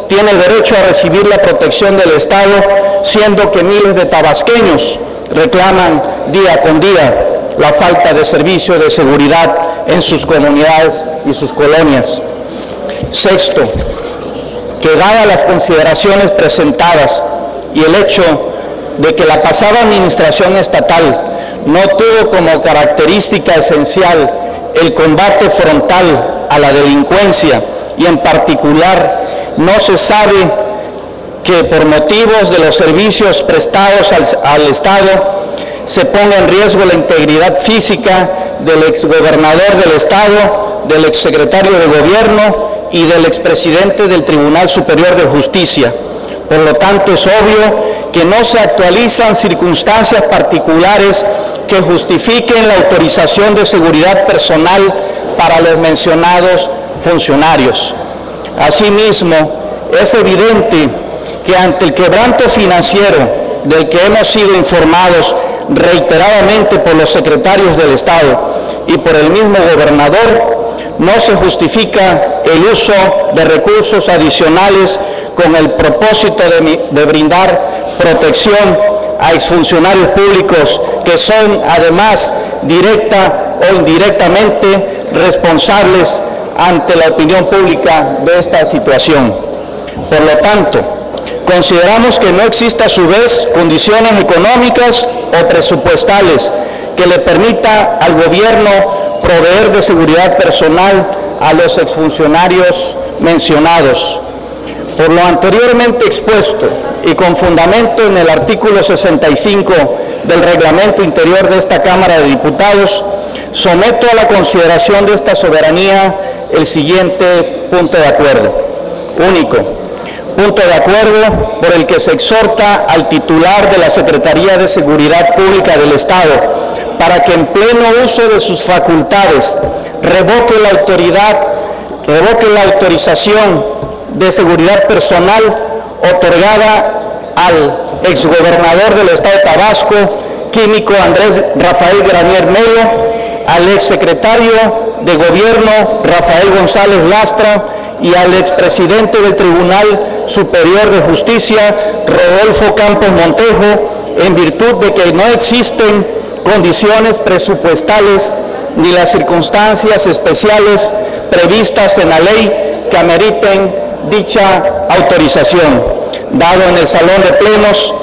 tiene derecho a recibir la protección del Estado, siendo que miles de tabasqueños reclaman día con día la falta de servicio de seguridad en sus comunidades y sus colonias. Sexto, que dadas las consideraciones presentadas y el hecho de que la pasada administración estatal no tuvo como característica esencial el combate frontal a la delincuencia y en particular no se sabe que por motivos de los servicios prestados al Estado se ponga en riesgo la integridad física del exgobernador del Estado, del exsecretario de Gobierno y del expresidente del Tribunal Superior de Justicia. Por lo tanto, es obvio que no se actualizan circunstancias particulares que justifiquen la autorización de seguridad personal para los mencionados funcionarios. Asimismo, es evidente que ante el quebranto financiero del que hemos sido informados reiteradamente por los secretarios del Estado y por el mismo gobernador, no se justifica el uso de recursos adicionales con el propósito de brindar protección a exfuncionarios públicos que son además directa o indirectamente responsables ante la opinión pública de esta situación. Por lo tanto, consideramos que no existe a su vez condiciones económicas o presupuestales que le permita al gobierno proveer de seguridad personal a los exfuncionarios mencionados. Por lo anteriormente expuesto y con fundamento en el artículo 65 del reglamento interior de esta Cámara de Diputados, someto a la consideración de esta soberanía el siguiente punto de acuerdo. Único. Punto de acuerdo por el que se exhorta al titular de la Secretaría de Seguridad Pública del Estado para que en pleno uso de sus facultades revoque la autorización de seguridad personal otorgada al exgobernador del Estado de Tabasco, químico Andrés Rafael Granier Melo, al exsecretario de Gobierno Rafael González Lastra y al expresidente del Tribunal Superior de Justicia, Rodolfo Campos Montejo, en virtud de que no existen condiciones presupuestales ni las circunstancias especiales previstas en la ley que ameriten dicha autorización. Dado en el Salón de Plenos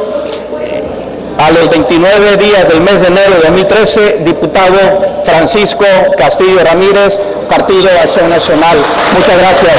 a los 29 días del mes de enero de 2013, diputado Francisco Castillo Ramírez, Partido de Acción Nacional. Muchas gracias.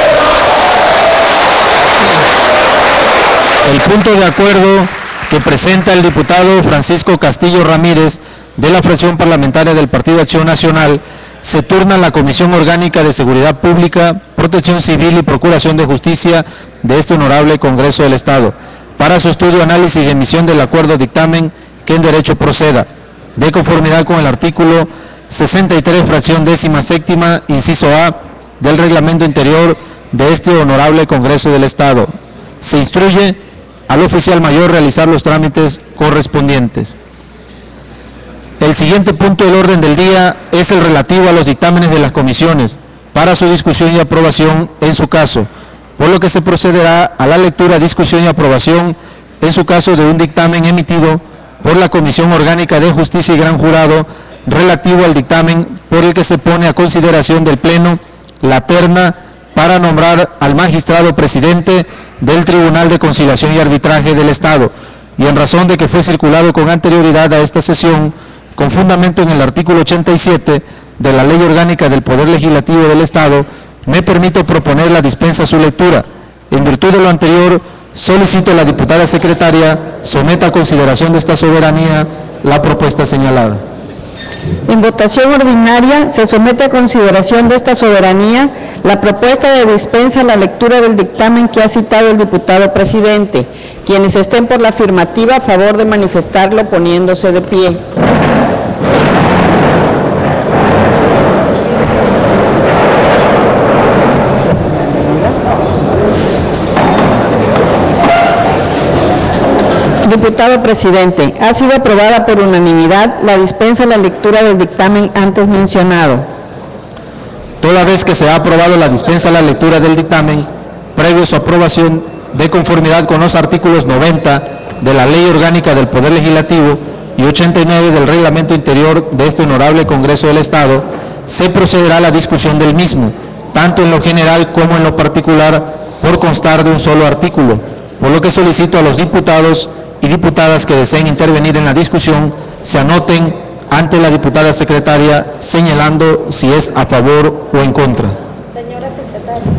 El punto de acuerdo que presenta el diputado Francisco Castillo Ramírez de la fracción parlamentaria del Partido de Acción Nacional se turna a la Comisión Orgánica de Seguridad Pública, Protección Civil y Procuración de Justicia de este honorable Congreso del Estado, para su estudio, análisis y emisión del acuerdo dictamen que en derecho proceda, de conformidad con el artículo 63, fracción 17ª, inciso A, del reglamento interior de este honorable Congreso del Estado. Se instruye al oficial mayor realizar los trámites correspondientes. El siguiente punto del orden del día es el relativo a los dictámenes de las comisiones para su discusión y aprobación en su caso, por lo que se procederá a la lectura, discusión y aprobación en su caso de un dictamen emitido por la Comisión Orgánica de Justicia y Gran Jurado relativo al dictamen por el que se pone a consideración del Pleno la terna para nombrar al magistrado presidente del Tribunal de Conciliación y Arbitraje del Estado, y en razón de que fue circulado con anterioridad a esta sesión, con fundamento en el artículo 87 de la Ley Orgánica del Poder Legislativo del Estado, me permito proponer la dispensa a su lectura. En virtud de lo anterior, solicito a la diputada secretaria someta a consideración de esta soberanía la propuesta señalada. En votación ordinaria se somete a consideración de esta soberanía la propuesta de dispensa a la lectura del dictamen que ha citado el diputado presidente. Quienes estén por la afirmativa, a favor de manifestarlo poniéndose de pie. Diputado presidente, ha sido aprobada por unanimidad la dispensa a la lectura del dictamen antes mencionado. Toda vez que se ha aprobado la dispensa a la lectura del dictamen, previo a su aprobación, de conformidad con los artículos 90 de la Ley Orgánica del Poder Legislativo y 89 del Reglamento Interior de este honorable Congreso del Estado, se procederá a la discusión del mismo, tanto en lo general como en lo particular, por constar de un solo artículo, por lo que solicito a los diputados y diputadas que deseen intervenir en la discusión se anoten ante la diputada secretaria señalando si es a favor o en contra. Señora secretaria.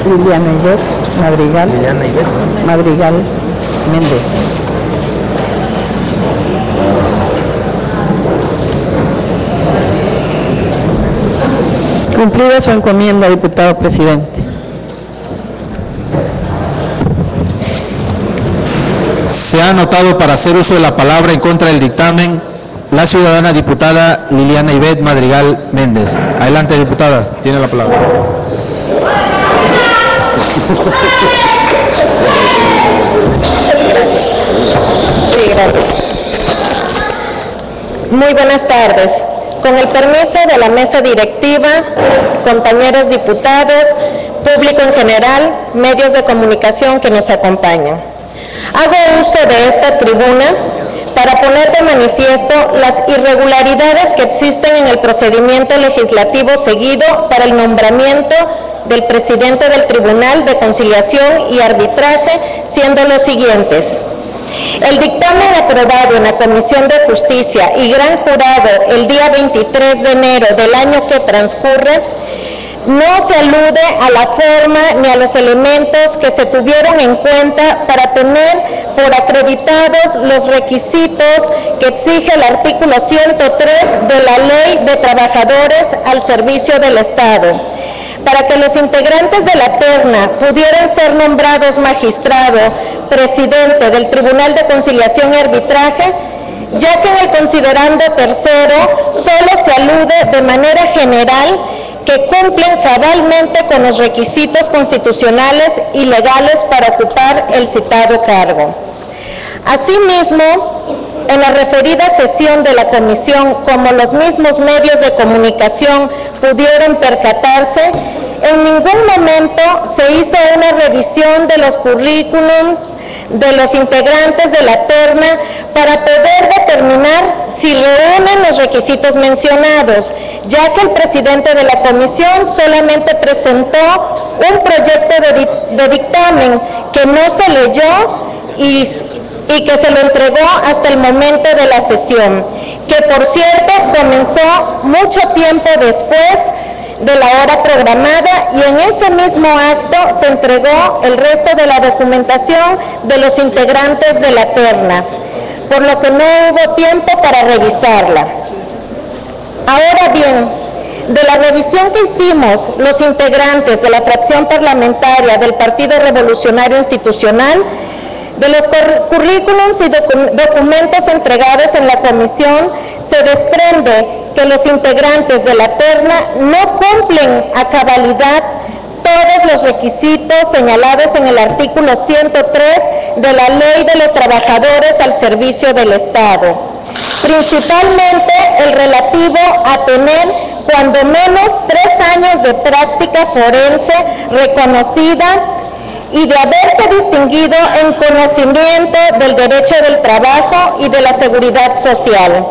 Liliana Ivette Madrigal Méndez. Cumplida su encomienda, diputado presidente. Se ha anotado para hacer uso de la palabra en contra del dictamen la ciudadana diputada Liliana Ivette Madrigal Méndez. Adelante, diputada, tiene la palabra. Sí, gracias. Muy buenas tardes. Con el permiso de la mesa directiva, compañeros diputados, público en general, medios de comunicación que nos acompañan. Hago uso de esta tribuna para poner de manifiesto las irregularidades que existen en el procedimiento legislativo seguido para el nombramiento del presidente del Tribunal de Conciliación y Arbitraje, siendo los siguientes. El dictamen aprobado en la Comisión de Justicia y Gran Jurado el día 23 de enero del año que transcurre no se alude a la forma ni a los elementos que se tuvieron en cuenta para tener por acreditados los requisitos que exige el artículo 103 de la Ley de Trabajadores al Servicio del Estado. Para que los integrantes de la terna pudieran ser nombrados magistrado, presidente del Tribunal de Conciliación y Arbitraje, ya que en el considerando tercero solo se alude de manera general que cumplen cabalmente con los requisitos constitucionales y legales para ocupar el citado cargo. Asimismo, en la referida sesión de la comisión, como los mismos medios de comunicación pudieron percatarse, en ningún momento se hizo una revisión de los currículums de los integrantes de la terna para poder determinar si reúnen los requisitos mencionados, ya que el presidente de la comisión solamente presentó un proyecto de dictamen que no se leyó y que se lo entregó hasta el momento de la sesión, que por cierto comenzó mucho tiempo después de la hora programada, y en ese mismo acto se entregó el resto de la documentación de los integrantes de la terna, por lo que no hubo tiempo para revisarla. Ahora bien, de la revisión que hicimos los integrantes de la fracción parlamentaria del Partido Revolucionario Institucional, de los currículums y documentos entregados en la comisión, se desprende que los integrantes de la terna no cumplen a cabalidad todos los requisitos señalados en el artículo 103 de la Ley de los Trabajadores al Servicio del Estado, principalmente el relativo a tener cuando menos 3 años de práctica forense reconocida y de haberse distinguido en conocimiento del derecho del trabajo y de la seguridad social,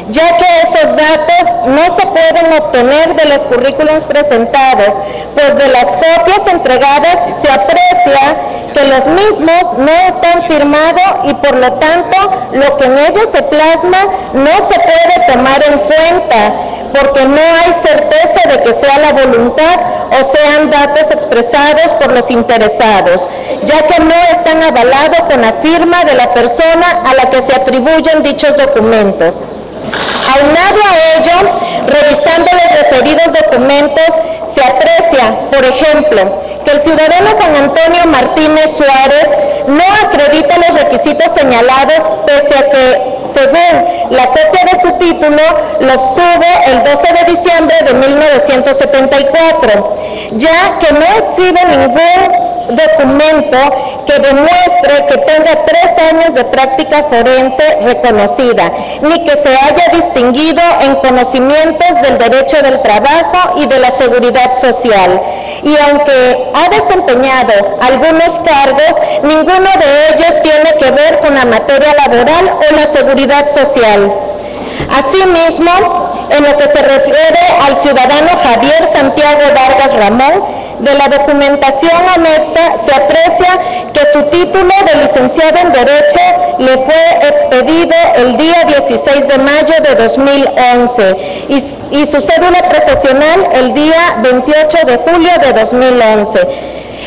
ya que esos datos no se pueden obtener de los currículums presentados, pues de las copias entregadas se aprecia que los mismos no están firmados y por lo tanto lo que en ellos se plasma no se puede tomar en cuenta, porque no hay certeza de que sea la voluntad o sean datos expresados por los interesados, ya que no están avalados con la firma de la persona a la que se atribuyen dichos documentos. Aunado a ello, revisando los referidos documentos, se aprecia, por ejemplo, que el ciudadano Juan Antonio Martínez Suárez no acredita los requisitos señalados, pese a que, según la copia de su título, lo obtuvo el 12 de diciembre de 1974, ya que no exhibe ningún documento que demuestre que tenga 3 años de práctica forense reconocida, ni que se haya distinguido en conocimientos del derecho del trabajo y de la seguridad social. Y aunque ha desempeñado algunos cargos, ninguno de ellos tiene que ver con la materia laboral o la seguridad social. Asimismo, en lo que se refiere al ciudadano Javier Santiago Vargas Ramón, de la documentación anexa se aprecia que su título de licenciado en Derecho le fue expedido el día 16 de mayo de 2011 y su cédula profesional el día 28 de julio de 2011.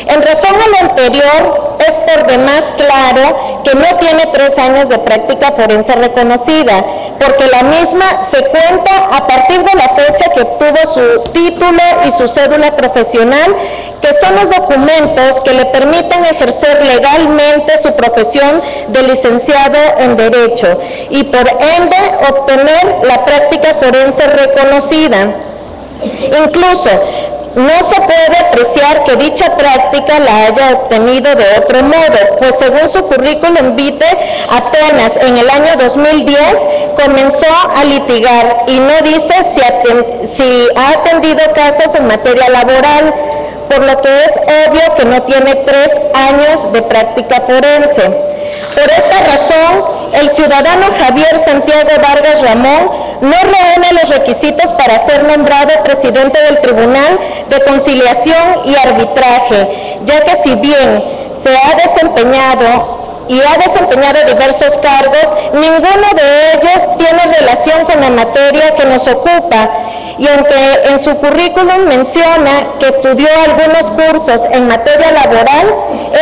En razón a lo anterior, es por demás claro que no tiene 3 años de práctica forense reconocida, porque la misma se cuenta a partir de la fecha que obtuvo su título y su cédula profesional, que son los documentos que le permiten ejercer legalmente su profesión de licenciado en Derecho y por ende obtener la práctica forense reconocida. Incluso no se puede apreciar que dicha práctica la haya obtenido de otro modo, pues según su currículum vitae, apenas en el año 2010 comenzó a litigar y no dice si ha atendido casos en materia laboral, por lo que es obvio que no tiene 3 años de práctica forense. Por esta razón, el ciudadano Javier Santiago Vargas Ramón no reúne los requisitos para ser nombrado presidente del Tribunal de Conciliación y Arbitraje, ya que si bien se ha desempeñado diversos cargos, ninguno de ellos tiene relación con la materia que nos ocupa. Y aunque en su currículum menciona que estudió algunos cursos en materia laboral,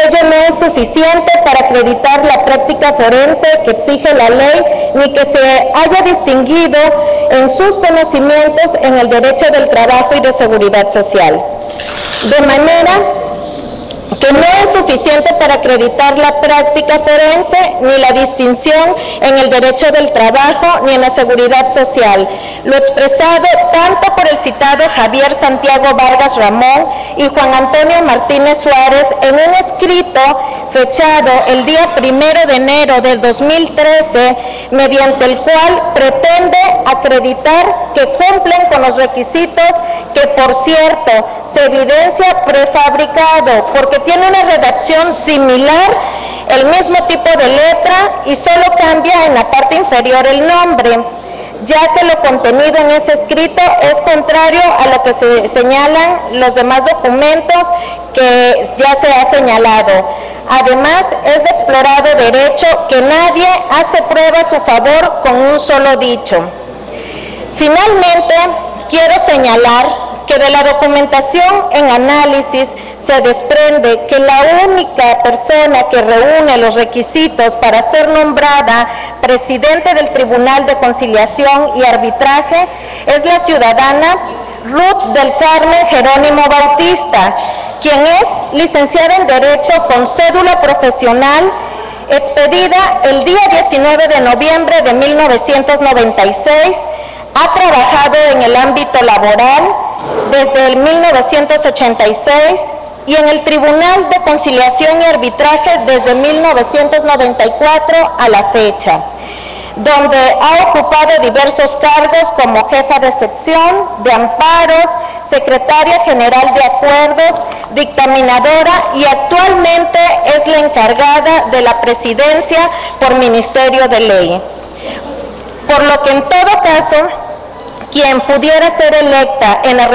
ello no es suficiente para acreditar la práctica forense que exige la ley, ni que se haya distinguido en sus conocimientos en el derecho del trabajo y de seguridad social. De manera que no es suficiente para acreditar la práctica forense ni la distinción en el derecho del trabajo ni en la seguridad social. Lo expresado tanto por el citado Javier Santiago Vargas Ramón y Juan Antonio Martínez Suárez en un escrito fechado el día 1 de enero del 2013, mediante el cual pretende acreditar que cumplen con los requisitos que, por cierto, se evidencia prefabricado, porque tiene una redacción similar, el mismo tipo de letra y solo cambia en la parte inferior el nombre, ya que lo contenido en ese escrito es contrario a lo que se señalan los demás documentos que ya se ha señalado. Además, es de explorado derecho que nadie hace prueba a su favor con un solo dicho. Finalmente, quiero señalar que de la documentación en análisis se desprende que la única persona que reúne los requisitos para ser nombrada presidente del Tribunal de Conciliación y Arbitraje es la ciudadana Ruth del Carmen Jerónimo Bautista, quien es licenciada en Derecho con cédula profesional expedida el día 19 de noviembre de 1996, ha trabajado en el ámbito laboral desde el 1986 y en el Tribunal de Conciliación y Arbitraje desde 1994 a la fecha, donde ha ocupado diversos cargos como jefa de sección, de amparos, secretaria general de acuerdos, dictaminadora y actualmente es la encargada de la presidencia por Ministerio de Ley. Por lo que en todo caso, quien pudiera ser electa en la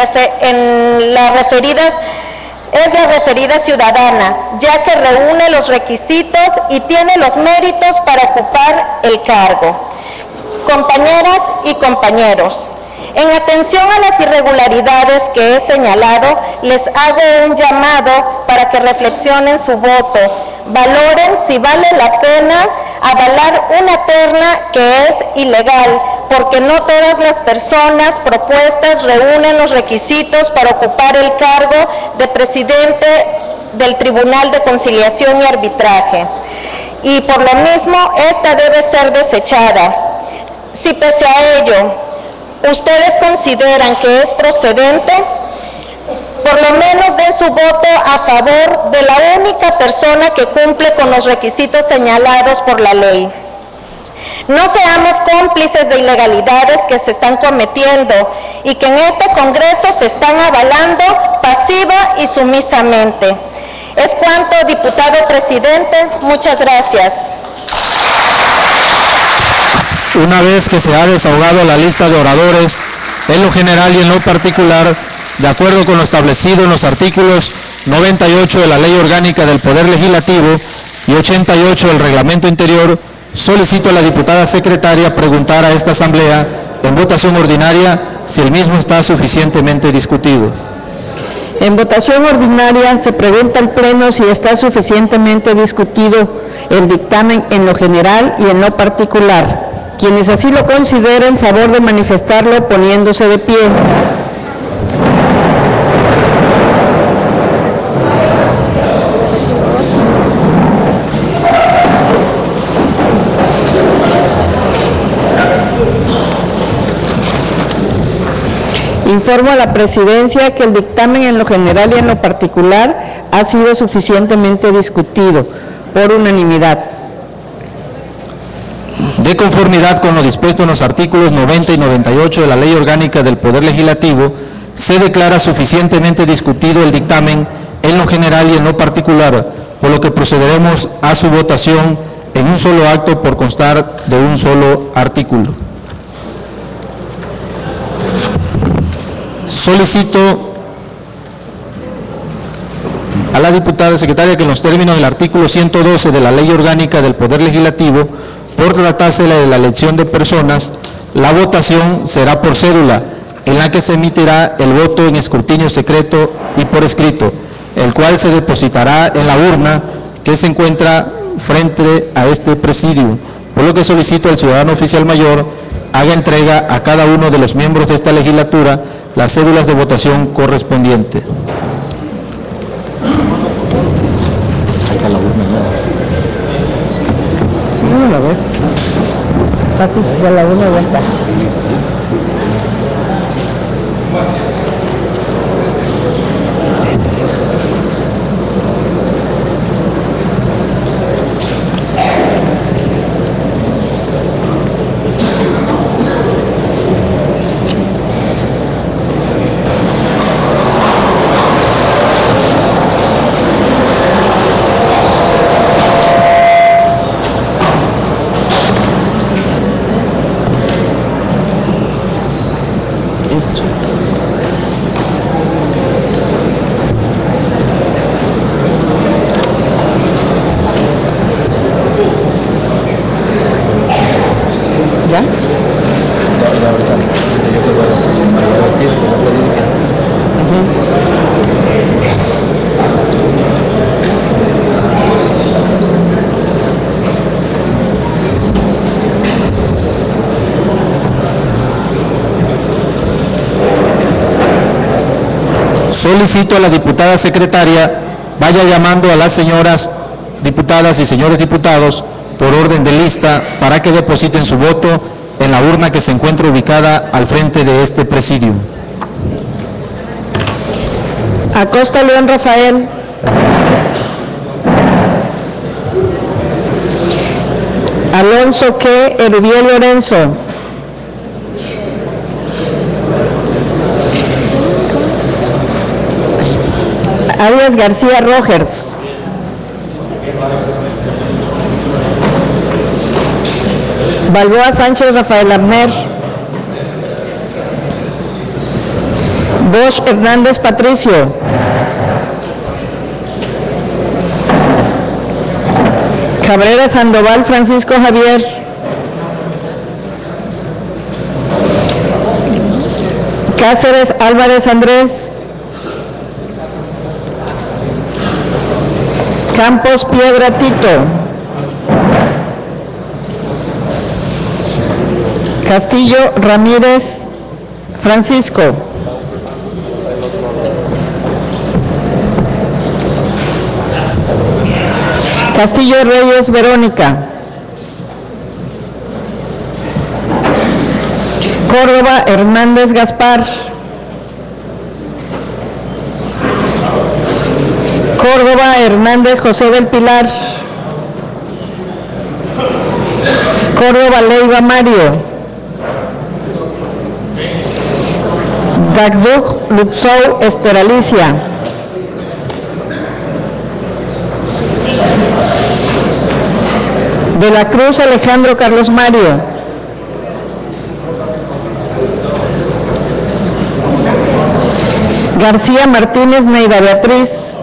referida ciudadana, ya que reúne los requisitos y tiene los méritos para ocupar el cargo. Compañeras y compañeros, en atención a las irregularidades que he señalado, les hago un llamado para que reflexionen su voto, valoren si vale la pena avalar una terna que es ilegal, porque no todas las personas propuestas reúnen los requisitos para ocupar el cargo de presidente del Tribunal de Conciliación y Arbitraje. Y por lo mismo, esta debe ser desechada. Si pese a ello, ustedes consideran que es procedente, por lo menos den su voto a favor de la única persona que cumple con los requisitos señalados por la ley. No seamos cómplices de ilegalidades que se están cometiendo y que en este Congreso se están avalando pasiva y sumisamente. Es cuanto, diputado presidente. Muchas gracias. Una vez que se ha desahogado la lista de oradores, en lo general y en lo particular, de acuerdo con lo establecido en los artículos 98 de la Ley Orgánica del Poder Legislativo y 88 del Reglamento Interior, solicito a la diputada secretaria preguntar a esta Asamblea en votación ordinaria si el mismo está suficientemente discutido. En votación ordinaria se pregunta al Pleno si está suficientemente discutido el dictamen en lo general y en lo particular. Quienes así lo consideren, favor de manifestarlo poniéndose de pie. Informo a la Presidencia que el dictamen en lo general y en lo particular ha sido suficientemente discutido por unanimidad. De conformidad con lo dispuesto en los artículos 90 y 98 de la Ley Orgánica del Poder Legislativo, se declara suficientemente discutido el dictamen en lo general y en lo particular, por lo que procederemos a su votación en un solo acto por constar de un solo artículo. Solicito a la diputada secretaria que en los términos del artículo 112 de la Ley Orgánica del Poder Legislativo, por tratarse de la elección de personas, la votación será por cédula, en la que se emitirá el voto en escrutinio secreto y por escrito, el cual se depositará en la urna que se encuentra frente a este presidio, por lo que solicito al ciudadano oficial mayor haga entrega a cada uno de los miembros de esta legislatura las cédulas de votación correspondientes. Ahí está la urna, ¿no? A ver. Así, ya la urna ya está. ¿Ya? Yo te voy a decir que no puedo ir. Solicito a la diputada secretaria vaya llamando a las señoras diputadas y señores diputados por orden de lista para que depositen su voto en la urna que se encuentra ubicada al frente de este presidio. Acosta León Rafael. Alonso que Erubiel Lorenzo. Arias García Rogers. Balboa Sánchez Rafael Abner. Bosch Hernández Patricio. Cabrera Sandoval Francisco Javier. Cáceres Álvarez Andrés. Campos Piedra Tito. Castillo Ramírez Francisco. Castillo Reyes Verónica. Córdoba Hernández Gaspar. Córdoba Hernández José del Pilar. Córdoba Leiva Mario. Dagdug Luxou Esteralicia. De la Cruz Alejandro Carlos Mario. García Martínez Neida Beatriz.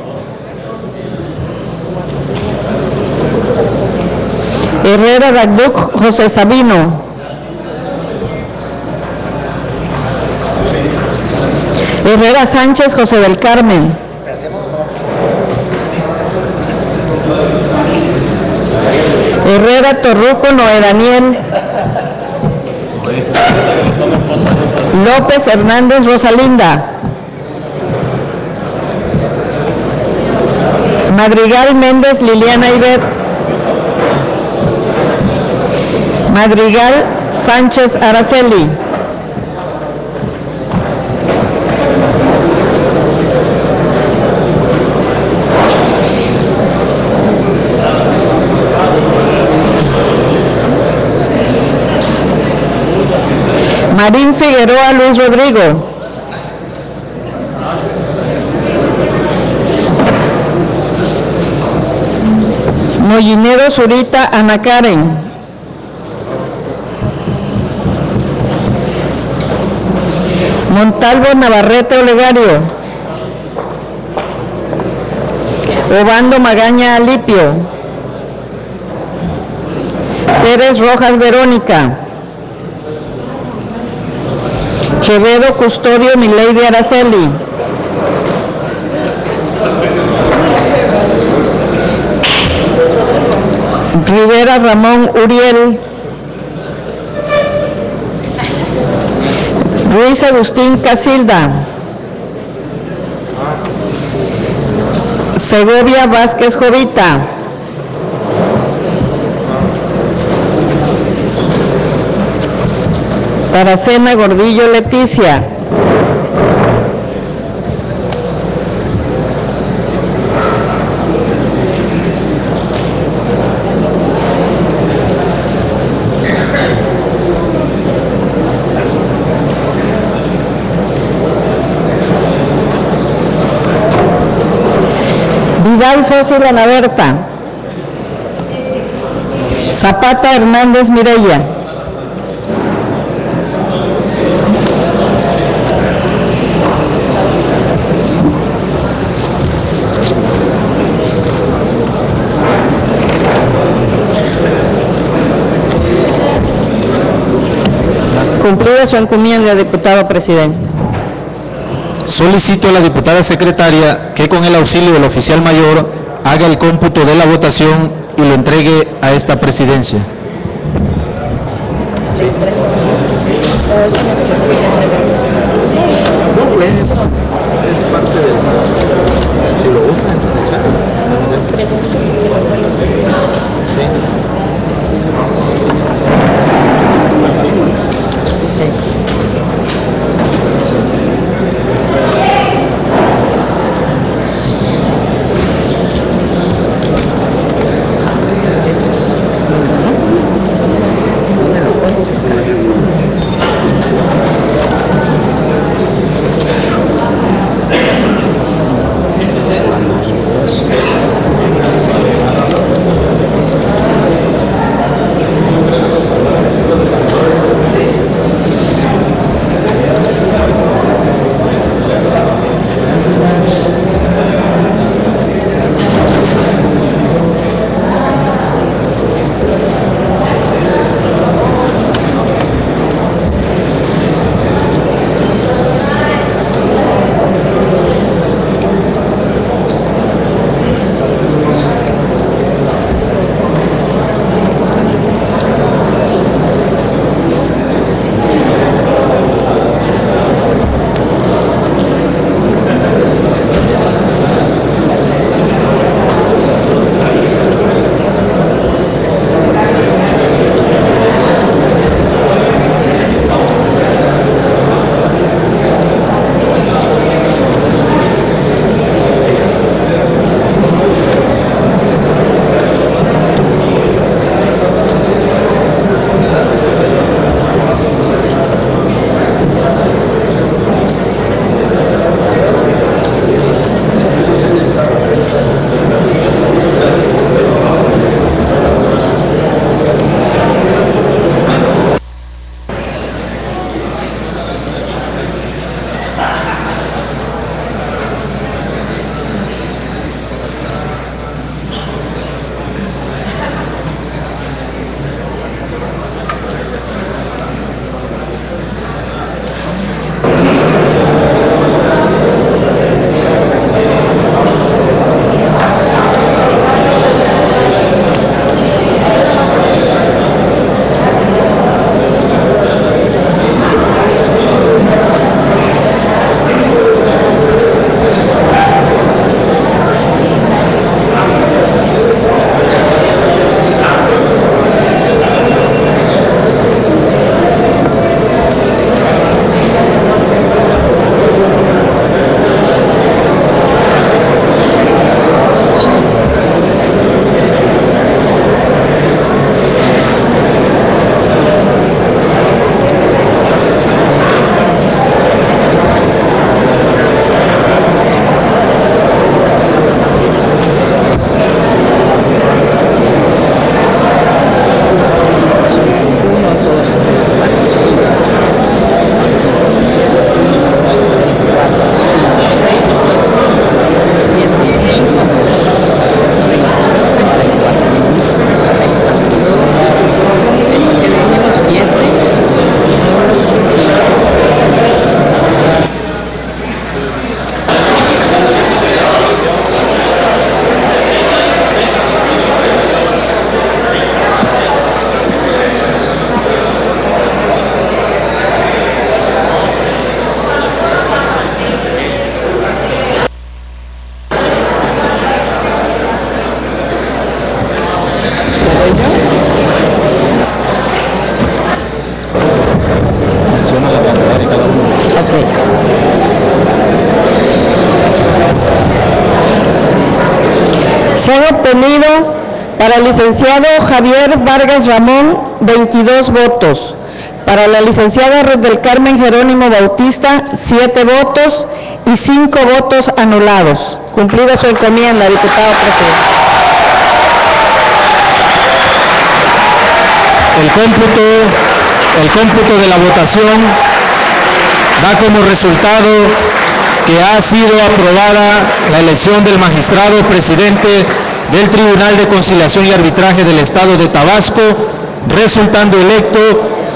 Herrera Dagdug José Sabino. Herrera Sánchez José del Carmen. Herrera Torruco Noé Daniel. López Hernández Rosalinda. Madrigal Méndez Liliana Ivette. Madrigal Sánchez Araceli. Marín Figueroa Luis Rodrigo. Mollinero Zurita Ana Karen. Montalvo Navarrete Olegario. Obando Magaña Alipio. Pérez Rojas Verónica. Quevedo Custodio Milady Araceli. Rivera Ramón Uriel. Ruiz Agustín Casilda. Segovia Vázquez Jovita. Taracena Gordillo Leticia. Vidal Fósil Ana Berta. Zapata Hernández Mireya. Cumplida su encomienda, diputado presidente. Solicito a la diputada secretaria que con el auxilio del oficial mayor haga el cómputo de la votación y lo entregue a esta presidencia. Es parte del... Si lo usan, sostenido para el licenciado Javier Vargas Ramón, 22 votos. Para la licenciada Ruth del Carmen Jerónimo Bautista, 7 votos y 5 votos anulados. Cumplida su encomienda, diputado presidente. El cómputo de la votación da como resultado que ha sido aprobada la elección del magistrado presidente del Tribunal de Conciliación y Arbitraje del Estado de Tabasco, resultando electo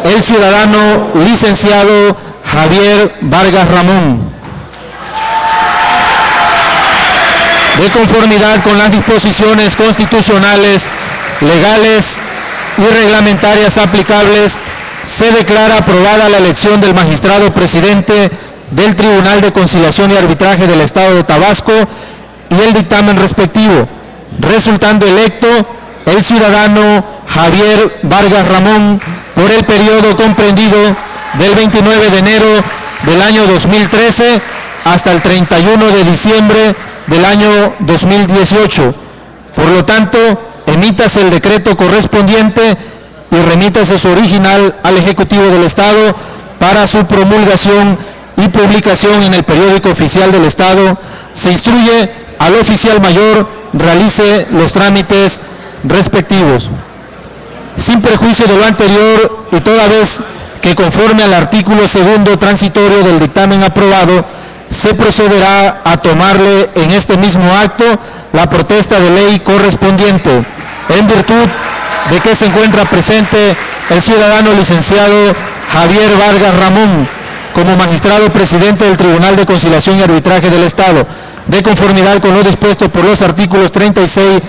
el ciudadano licenciado Javier Vargas Ramón. De conformidad con las disposiciones constitucionales, legales y reglamentarias aplicables, se declara aprobada la elección del magistrado presidente del Tribunal de Conciliación y Arbitraje del Estado de Tabasco y el dictamen respectivo, resultando electo el ciudadano Javier Vargas Ramón por el periodo comprendido del 29 de enero del año 2013 hasta el 31 de diciembre del año 2018. Por lo tanto, emítase el decreto correspondiente y remítase su original al Ejecutivo del Estado para su promulgación y publicación en el periódico oficial del Estado. Se instruye al oficial mayor realice los trámites respectivos. Sin perjuicio de lo anterior y toda vez que conforme al artículo 2º transitorio del dictamen aprobado, se procederá a tomarle en este mismo acto la protesta de ley correspondiente, en virtud de que se encuentra presente el ciudadano licenciado Javier Vargas Ramón como magistrado presidente del Tribunal de Conciliación y Arbitraje del Estado, de conformidad con lo dispuesto por los artículos 36,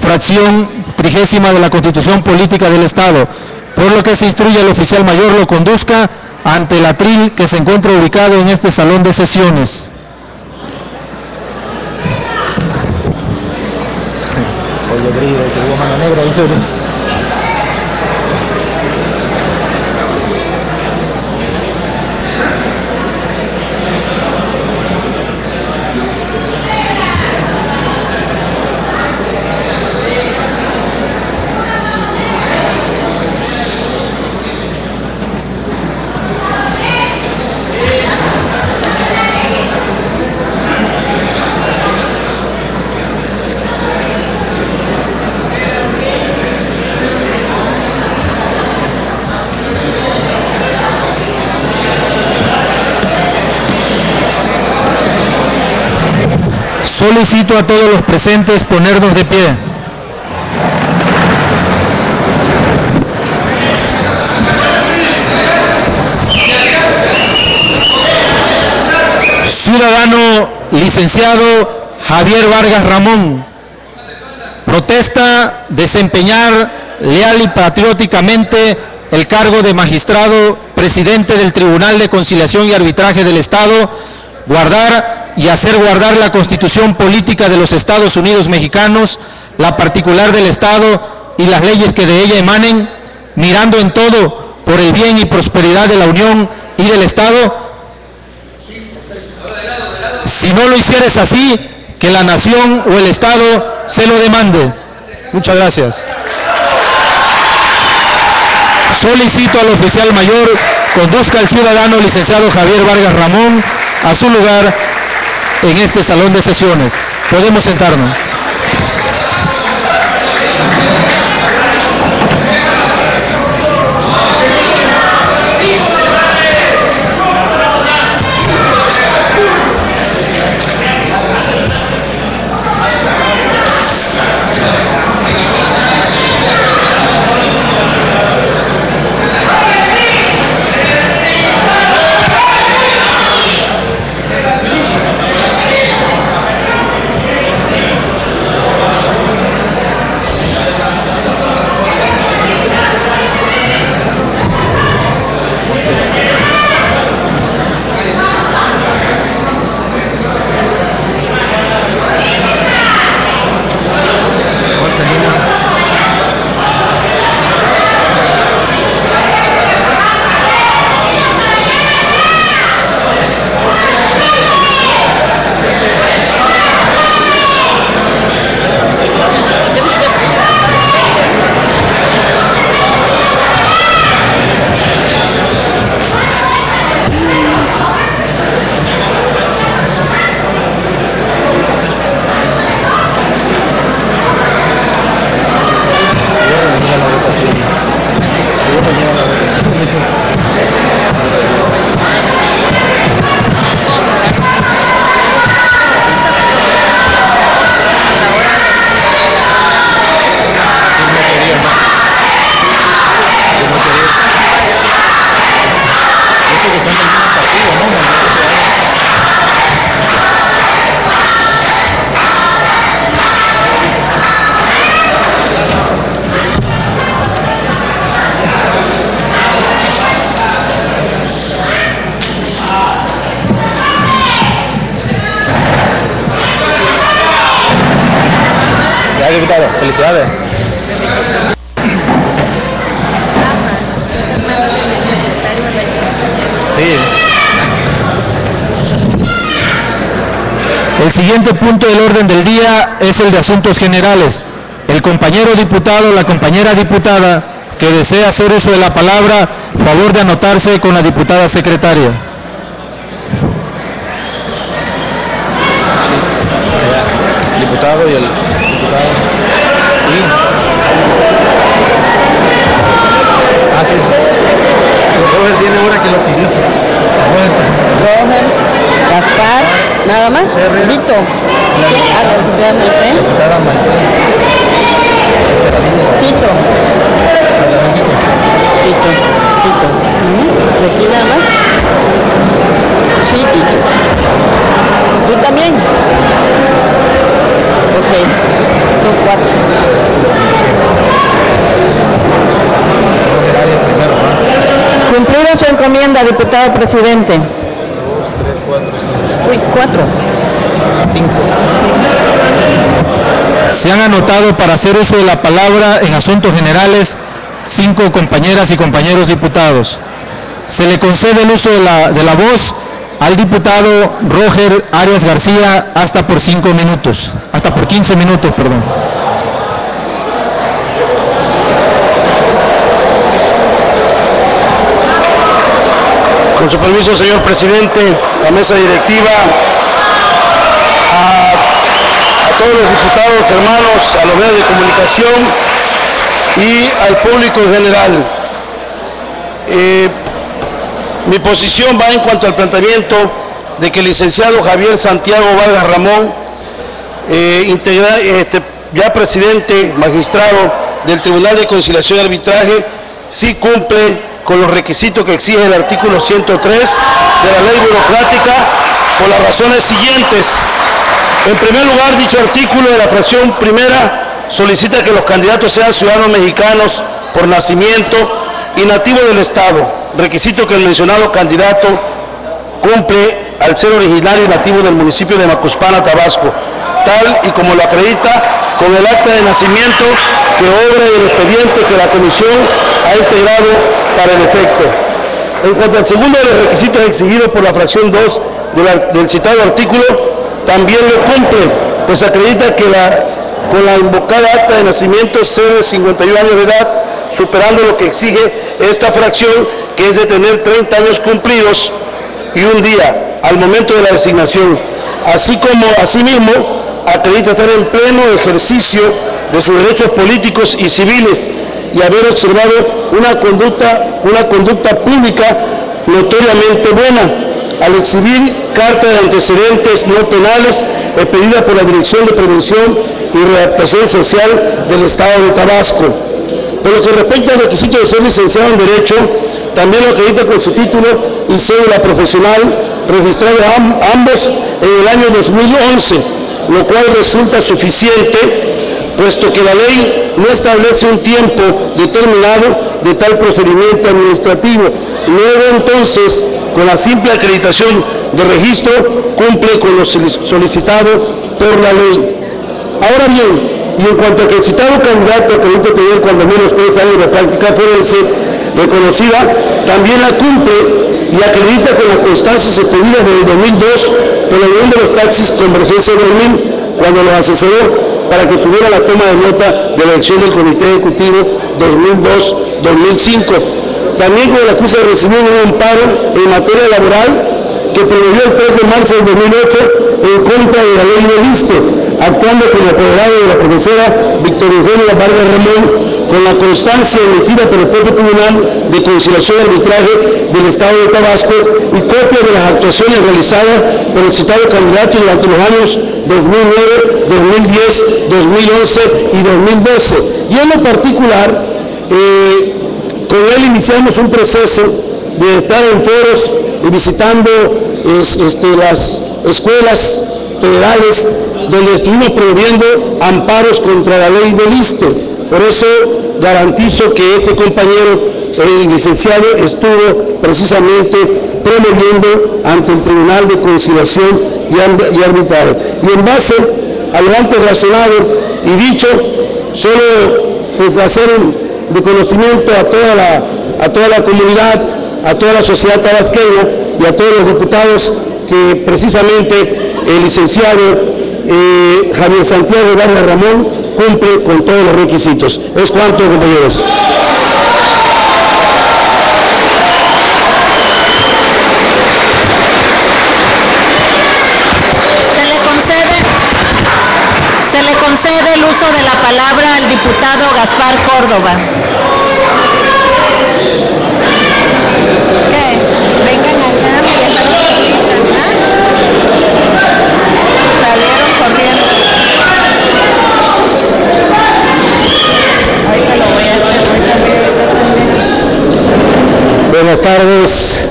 fracción 30 de la Constitución Política del Estado, por lo que se instruye al oficial mayor lo conduzca ante el atril que se encuentra ubicado en este salón de sesiones. Solicito a todos los presentes ponernos de pie. Ciudadano licenciado Javier Vargas Ramón, protesta desempeñar leal y patrióticamente el cargo de magistrado presidente del Tribunal de Conciliación y Arbitraje del Estado, guardar y hacer guardar la Constitución Política de los Estados Unidos Mexicanos, la particular del Estado y las leyes que de ella emanen, mirando en todo por el bien y prosperidad de la Unión y del Estado. Si no lo hicieres así, que la nación o el Estado se lo demande. Muchas gracias. Solicito al oficial mayor conduzca al ciudadano licenciado Javier Vargas Ramón a su lugar en este salón de sesiones. Podemos sentarnos. Gracias, diputado. Felicidades. Sí. El siguiente punto del orden del día es el de asuntos generales. El compañero diputado o la compañera diputada que desea hacer uso de la palabra, favor de anotarse con la diputada secretaria. El diputado y el diputado. Ah, sí. Robert tiene hora que lo pidió. Robert, Gaspar, nada más. Tito. Tito. ¿De aquí nada más? Sí, Tito. ¿Tú también? Ok, son 4. Cumplida su encomienda, diputado presidente. 2, 3, 4, 5. Uy, 4. 5. Se han anotado para hacer uso de la palabra en asuntos generales 5 compañeras y compañeros diputados. Se le concede el uso de la voz al diputado Roger Arias García hasta por 5 minutos, hasta por 15 minutos, perdón. Con su permiso, señor presidente, la mesa directiva, a todos los diputados, hermanos, a los medios de comunicación y al público en general. Mi posición va en cuanto al planteamiento de que el licenciado Javier Santiago Vargas Ramón, ya presidente magistrado del Tribunal de Conciliación y Arbitraje, sí cumple con los requisitos que exige el artículo 103 de la ley burocrática por las razones siguientes. En primer lugar, dicho artículo de la fracción primera solicita que los candidatos sean ciudadanos mexicanos por nacimiento y nativos del Estado, requisito que el mencionado candidato cumple al ser originario y nativo del municipio de Macuspana, Tabasco, tal y como lo acredita con el acta de nacimiento que obra y el expediente que la comisión ha integrado para el efecto. En cuanto al segundo de los requisitos exigidos por la fracción 2 del citado artículo, también lo cumple, pues acredita que con la invocada acta de nacimiento sea de 51 años de edad, superando lo que exige esta fracción, que es de tener 30 años cumplidos y un día al momento de la designación, así como asimismo acredita estar en pleno ejercicio de sus derechos políticos y civiles y haber observado una conducta pública notoriamente buena al exhibir carta de antecedentes no penales expedida por la Dirección de Prevención y Readaptación Social del Estado de Tabasco. Por lo que respecta al requisito de ser licenciado en Derecho, también lo acredita con su título y cédula profesional, registrado ambos en el año 2011, lo cual resulta suficiente, puesto que la ley no establece un tiempo determinado de tal procedimiento administrativo. Luego, entonces, con la simple acreditación de registro, cumple con lo solicitado por la ley. Ahora bien, y en cuanto a que el citado candidato acredita tener cuando menos 3 años de práctica forense reconocida, también la cumple y acredita con las constancias expedidas desde el 2002 por la Unión de los Taxis Convergencia 2000, cuando lo asesoró para que tuviera la toma de nota de la elección del Comité Ejecutivo 2002-2005. También con el acuse de recibir un amparo en materia laboral que promovió el 3 de marzo del 2008 en contra de la ley de ISSSTE, actuando como apoderado de la profesora Victoria Eugenia Vargas Ramón, con la constancia emitida por el propio Tribunal de Conciliación y Arbitraje del Estado de Tabasco y copia de las actuaciones realizadas por el citado candidato durante los años 2009, 2010, 2011 y 2012. Y en lo particular, con él iniciamos un proceso de estar en foros y visitando las escuelas federales donde estuvimos promoviendo amparos contra la ley del ISSSTE. Por eso garantizo que este compañero, el licenciado, estuvo precisamente promoviendo ante el Tribunal de Conciliación y Arbitraje. Y en base a lo antes razonado, Y dicho, solo pues hacer de conocimiento a toda la comunidad, a toda la sociedad tabasqueña y a todos los diputados que precisamente el licenciado Javier Santiago Vargas Ramón cumple con todos los requisitos. Es cuanto, compañeros. Se le concede el uso de la palabra al diputado Gaspar Córdoba. ¿Qué? Vengan acá, me dejaron solita, ¿ah? Salieron corriendo. Ahorita lo voy a hacer, ahorita voy a... Buenas tardes,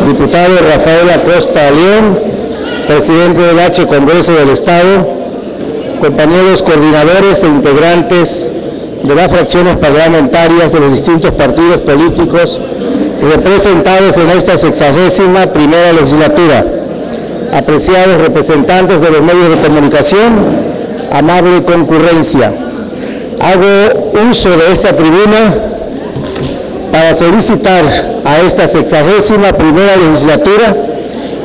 diputado Rafael Acosta León, presidente del H Congreso del Estado, compañeros coordinadores e integrantes de las fracciones parlamentarias de los distintos partidos políticos representados en esta 61ª legislatura, apreciados representantes de los medios de comunicación, amable concurrencia. Hago uso de esta tribuna para solicitar a esta 61ª legislatura,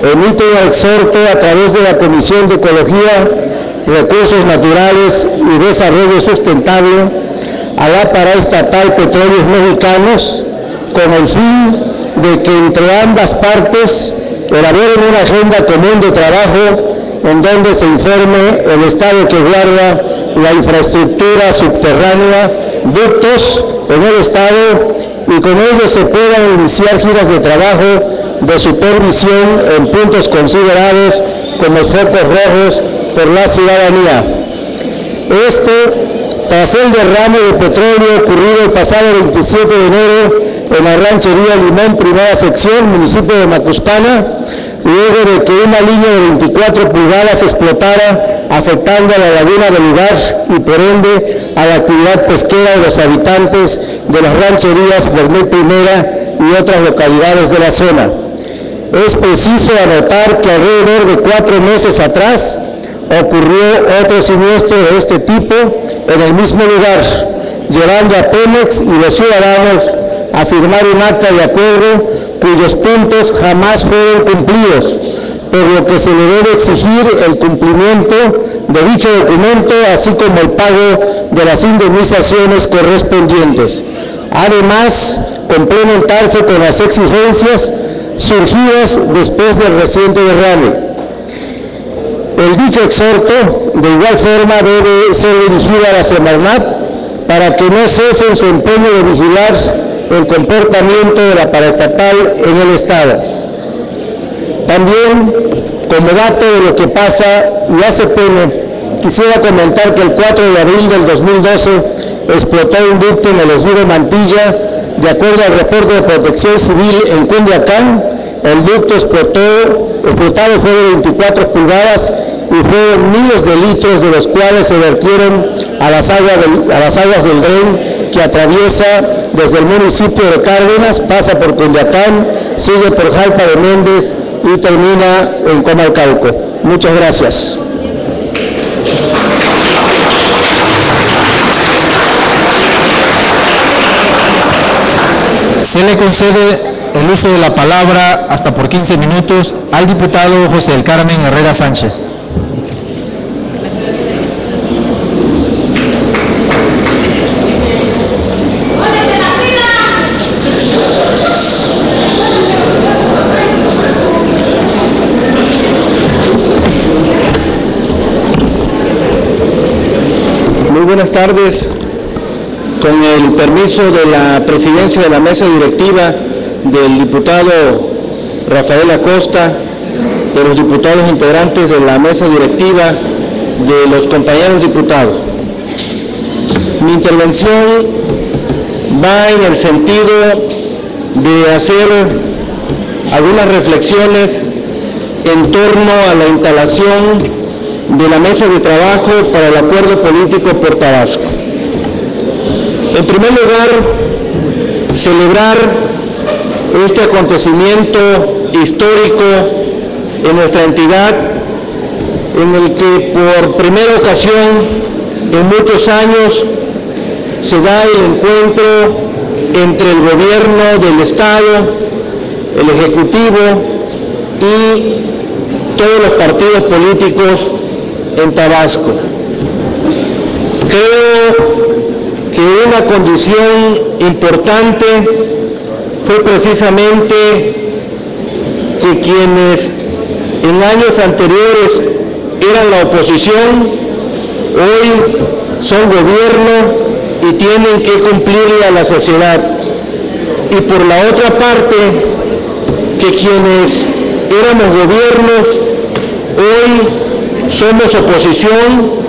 emito un exhorto a través de la Comisión de Ecología, Recursos Naturales y Desarrollo Sustentable a la Paraestatal Petróleos Mexicanos, con el fin de que entre ambas partes elaboren una agenda común de trabajo en donde se informe el estado que guarda la infraestructura subterránea, ductos en el estado, y con ello se puedan iniciar giras de trabajo de supervisión en puntos considerados como focos rojos por la ciudadanía. Esto tras el derrame de petróleo ocurrido el pasado 27 de enero en la ranchería Limón, primera sección, municipio de Macuspana, luego de que una línea de 24 pulgadas explotara, afectando a la laguna del lugar y por ende a la actividad pesquera de los habitantes de las rancherías Bernet Primera y otras localidades de la zona. Es preciso anotar que alrededor de 4 meses atrás ocurrió otro siniestro de este tipo en el mismo lugar, llevando a Pemex y los ciudadanos a firmar un acta de acuerdo cuyos puntos jamás fueron cumplidos, por lo que se le debe exigir el cumplimiento de dicho documento, así como el pago de las indemnizaciones correspondientes. Además, complementarse con las exigencias surgidas después del reciente derrame. El dicho exhorto, de igual forma, debe ser dirigido a la Semarnat para que no cesen su empeño de vigilar el comportamiento de la paraestatal en el Estado. También, como dato de lo que pasa y hace pena, quisiera comentar que el 4 de abril del 2012 explotó un ducto en el ejido Mantilla. De acuerdo al reporte de Protección Civil en Cundiacán, el ducto explotado fue de 24 pulgadas y fueron miles de litros, de los cuales se vertieron a las aguas del dren que atraviesa desde el municipio de Cárdenas, pasa por Cundiacán, sigue por Jalpa de Méndez y termina en Comalcalco. Muchas gracias. Se le concede el uso de la palabra hasta por 15 minutos al diputado José del Carmen Herrera Sánchez. Muy buenas tardes. Con el permiso de la presidencia de la mesa directiva del diputado Rafael Acosta, de los diputados integrantes de la mesa directiva, de los compañeros diputados. Mi intervención va en el sentido de hacer algunas reflexiones en torno a la instalación de la mesa de trabajo para el acuerdo político por Tabasco. En primer lugar, celebrar este acontecimiento histórico en nuestra entidad en el que por primera ocasión en muchos años se da el encuentro entre el gobierno del Estado, el Ejecutivo y todos los partidos políticos en Tabasco. Creo que una condición importante fue precisamente que quienes en años anteriores eran la oposición, hoy son gobierno y tienen que cumplirle a la sociedad. Y por la otra parte, que quienes éramos gobiernos, hoy somos oposición,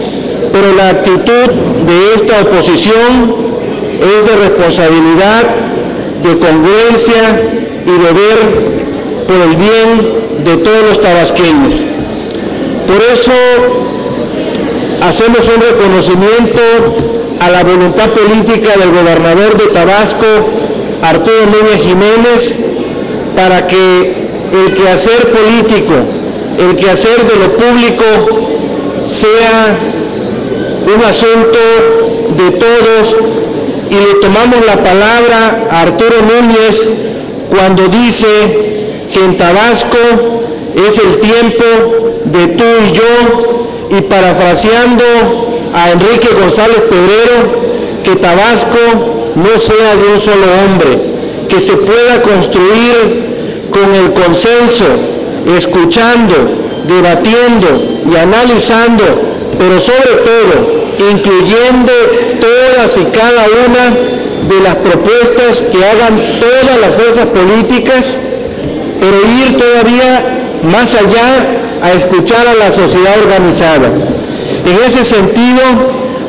pero la actitud de esta oposición es de responsabilidad, de congruencia y de ver por el bien de todos los tabasqueños. Por eso hacemos un reconocimiento a la voluntad política del gobernador de Tabasco, Arturo Núñez Jiménez, para que el quehacer político, el quehacer de lo público sea un asunto de todos, y le tomamos la palabra a Arturo Núñez cuando dice que en Tabasco es el tiempo de tú y yo, y parafraseando a Enrique González Pedrero, que Tabasco no sea de un solo hombre, que se pueda construir con el consenso, escuchando, debatiendo y analizando, pero sobre todo incluyendo todas y cada una de las propuestas que hagan todas las fuerzas políticas, pero ir todavía más allá a escuchar a la sociedad organizada. En ese sentido,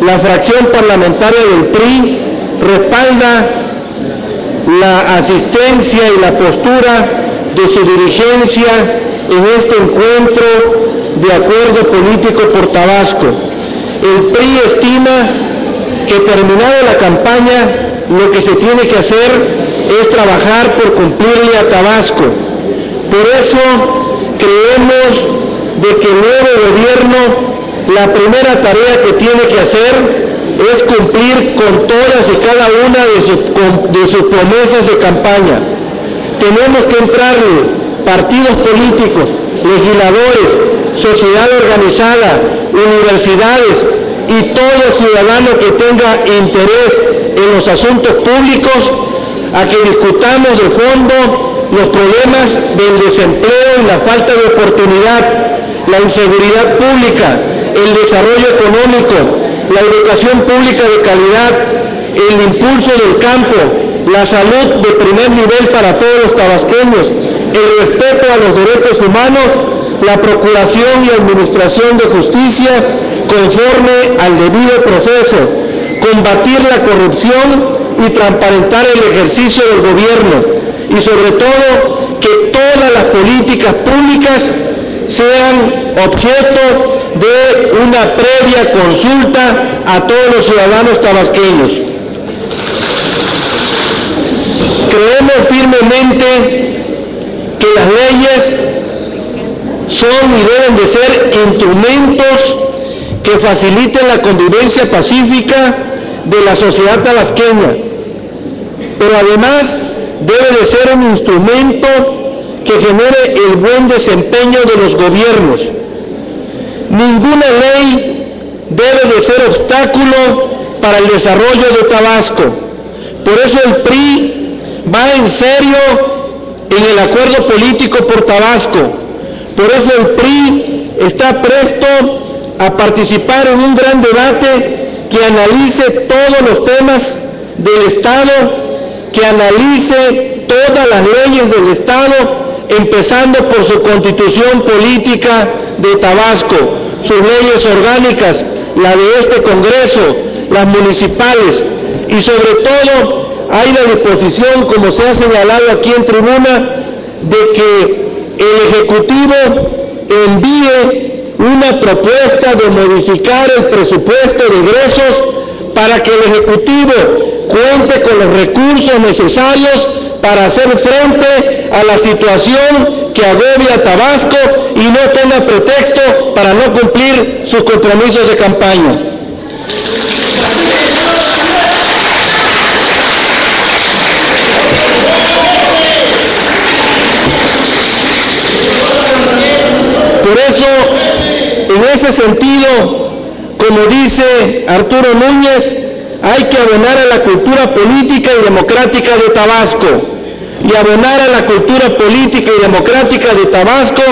la fracción parlamentaria del PRI respalda la asistencia y la postura de su dirigencia en este encuentro de acuerdo político por Tabasco. El PRI estima que terminada la campaña, lo que se tiene que hacer es trabajar por cumplirle a Tabasco. Por eso creemos de que el nuevo gobierno, la primera tarea que tiene que hacer es cumplir con todas y cada una de sus promesas de campaña. Tenemos que entrarle partidos políticos, legisladores, sociedad organizada, universidades y todo ciudadano que tenga interés en los asuntos públicos, a que discutamos de fondo los problemas del desempleo y la falta de oportunidad, la inseguridad pública, el desarrollo económico, la educación pública de calidad, el impulso del campo, la salud de primer nivel para todos los tabasqueños, el respeto a los derechos humanos, la procuración y administración de justicia conforme al debido proceso, combatir la corrupción y transparentar el ejercicio del gobierno, y sobre todo que todas las políticas públicas sean objeto de una previa consulta a todos los ciudadanos tabasqueños. Creemos firmemente que las leyes son y deben de ser instrumentos que faciliten la convivencia pacífica de la sociedad tabasqueña, pero además debe de ser un instrumento que genere el buen desempeño de los gobiernos. Ninguna ley debe de ser obstáculo para el desarrollo de Tabasco. Por eso el PRI va en serio en el acuerdo político por Tabasco. Por eso el PRI está presto a participar en un gran debate que analice todos los temas del Estado, que analice todas las leyes del Estado, empezando por su constitución política de Tabasco, sus leyes orgánicas, la de este Congreso, las municipales, y sobre todo hay la disposición, como se ha señalado aquí en tribuna, de que el Ejecutivo envíe una propuesta de modificar el presupuesto de egresos para que el Ejecutivo cuente con los recursos necesarios para hacer frente a la situación que agobia a Tabasco y no tenga pretexto para no cumplir sus compromisos de campaña. Por eso, en ese sentido, como dice Arturo Núñez, hay que abonar a la cultura política y democrática de Tabasco. Y abonar a la cultura política y democrática de Tabasco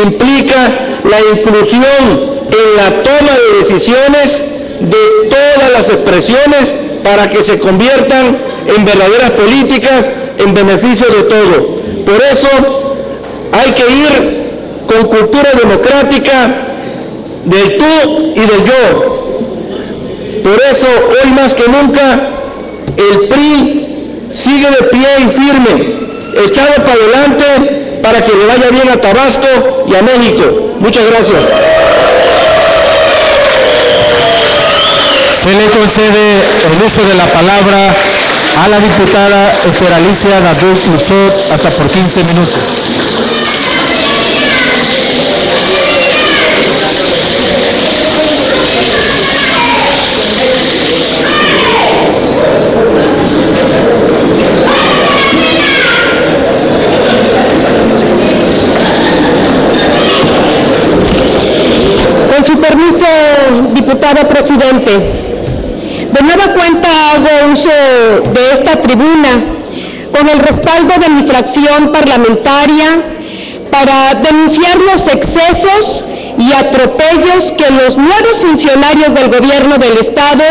implica la inclusión en la toma de decisiones de todas las expresiones para que se conviertan en verdaderas políticas en beneficio de todo. Por eso hay que ir con cultura democrática del tú y del yo. Por eso, hoy más que nunca, el PRI sigue de pie y firme, echado para adelante para que le vaya bien a Tabasco y a México. Muchas gracias. Se le concede el uso de la palabra a la diputada Esther Alicia David Clusot hasta por 15 minutos. Con su permiso, diputado presidente, de nueva cuenta hago uso de esta tribuna con el respaldo de mi fracción parlamentaria para denunciar los excesos y atropellos que los nuevos funcionarios del gobierno del Estado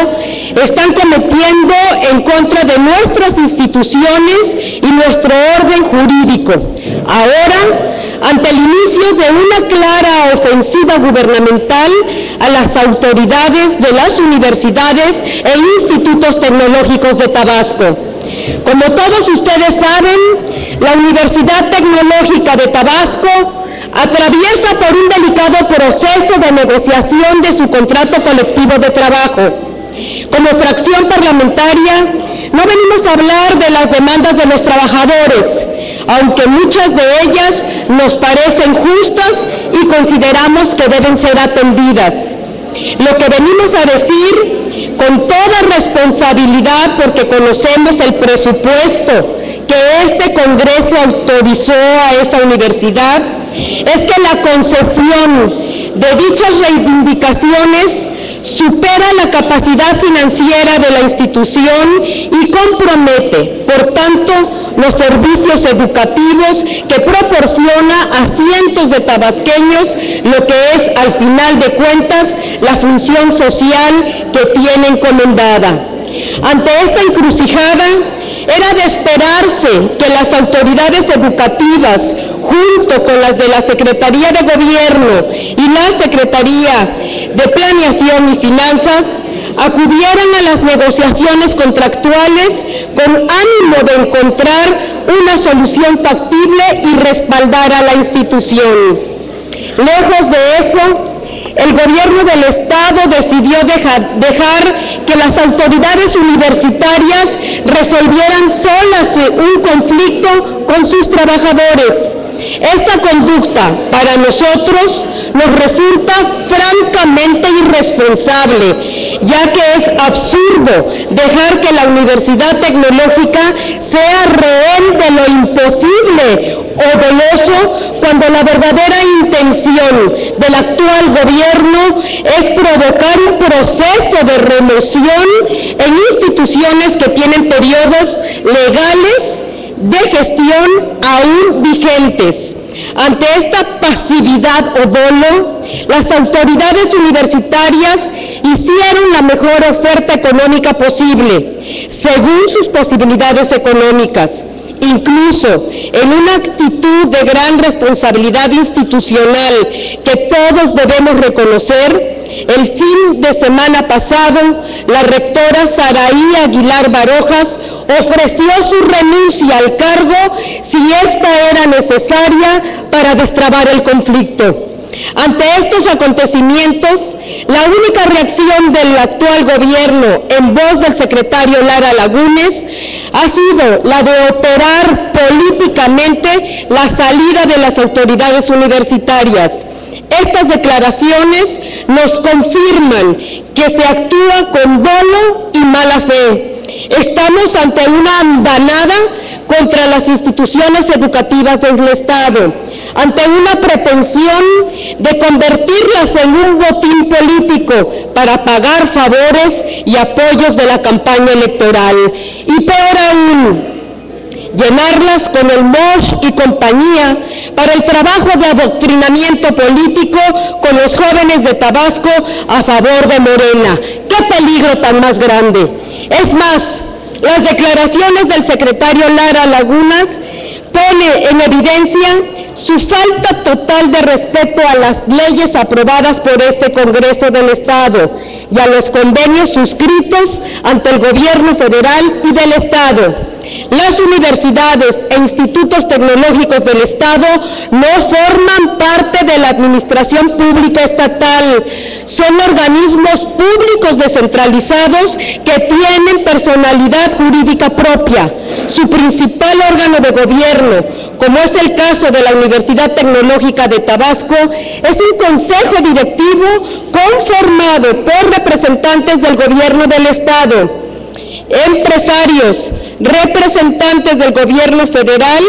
están cometiendo en contra de nuestras instituciones y nuestro orden jurídico. Ahora, ante el inicio de una clara ofensiva gubernamental a las autoridades de las universidades e institutos tecnológicos de Tabasco. Como todos ustedes saben, la Universidad Tecnológica de Tabasco atraviesa por un delicado proceso de negociación de su contrato colectivo de trabajo. Como fracción parlamentaria, no venimos a hablar de las demandas de los trabajadores, aunque muchas de ellas nos parecen justas y consideramos que deben ser atendidas. Lo que venimos a decir con toda responsabilidad, porque conocemos el presupuesto que este Congreso autorizó a esta universidad, es que la concesión de dichas reivindicaciones supera la capacidad financiera de la institución y compromete, por tanto, los servicios educativos que proporciona a cientos de tabasqueños, lo que es, al final de cuentas, la función social que tiene encomendada. Ante esta encrucijada, era de esperarse que las autoridades educativas, junto con las de la Secretaría de Gobierno y la Secretaría de Planeación y Finanzas, acudieran a las negociaciones contractuales con ánimo de encontrar una solución factible y respaldar a la institución. Lejos de eso, el gobierno del Estado decidió dejar que las autoridades universitarias resolvieran solas un conflicto con sus trabajadores. Esta conducta para nosotros nos resulta francamente irresponsable, ya que es absurdo dejar que la Universidad Tecnológica sea rehén de lo imposible o doloso, cuando la verdadera intención del actual gobierno es provocar un proceso de remoción en instituciones que tienen periodos legales de gestión aún vigentes. Ante esta pasividad o dolo, las autoridades universitarias hicieron la mejor oferta económica posible, según sus posibilidades económicas. Incluso en una actitud de gran responsabilidad institucional que todos debemos reconocer, el fin de semana pasado, la rectora Saraí Aguilar Barojas ofreció su renuncia al cargo si esta era necesaria para destrabar el conflicto. Ante estos acontecimientos, la única reacción del actual gobierno, en voz del secretario Lara Lagunes, ha sido la de operar políticamente la salida de las autoridades universitarias. Estas declaraciones nos confirman que se actúa con dolo y mala fe. Estamos ante una andanada contra las instituciones educativas del Estado, ante una pretensión de convertirlas en un botín político para pagar favores y apoyos de la campaña electoral. Y peor aún, llenarlas con el MOSH y compañía para el trabajo de adoctrinamiento político con los jóvenes de Tabasco a favor de Morena. ¡Qué peligro tan más grande! Es más, las declaraciones del secretario Lara Lagunes pone en evidencia su falta total de respeto a las leyes aprobadas por este Congreso del Estado y a los convenios suscritos ante el Gobierno federal y del Estado. Las universidades e institutos tecnológicos del Estado no forman parte de la administración pública estatal, son organismos públicos descentralizados que tienen personalidad jurídica propia. Su principal órgano de gobierno, como es el caso de la Universidad Tecnológica de Tabasco, es un consejo directivo conformado por representantes del gobierno del Estado, empresarios, representantes del gobierno federal,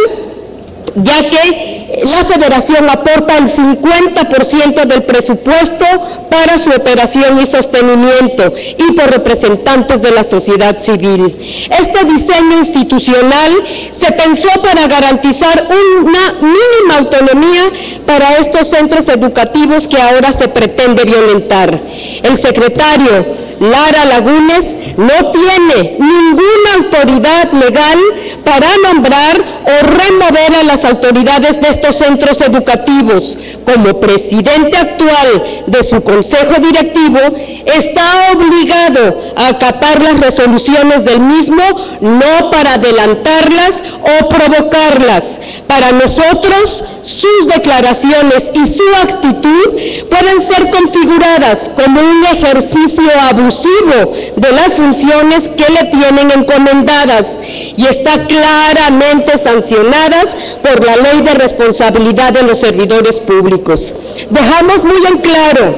ya que la federación aporta el 50% del presupuesto para su operación y sostenimiento, y por representantes de la sociedad civil. Este diseño institucional se pensó para garantizar una mínima autonomía para estos centros educativos que ahora se pretende violentar. El secretario Lara Lagunes no tiene ninguna autoridad legal para nombrar o remover a las autoridades de estos centros educativos. Como presidente actual de su consejo directivo, está obligado a acatar las resoluciones del mismo, no para adelantarlas o provocarlas. Para nosotros, sus declaraciones y su actitud pueden ser configuradas como un ejercicio abusivo de las funciones que le tienen encomendadas y está claramente sancionadas por la Ley de Responsabilidad de los Servidores Públicos. Dejamos muy en claro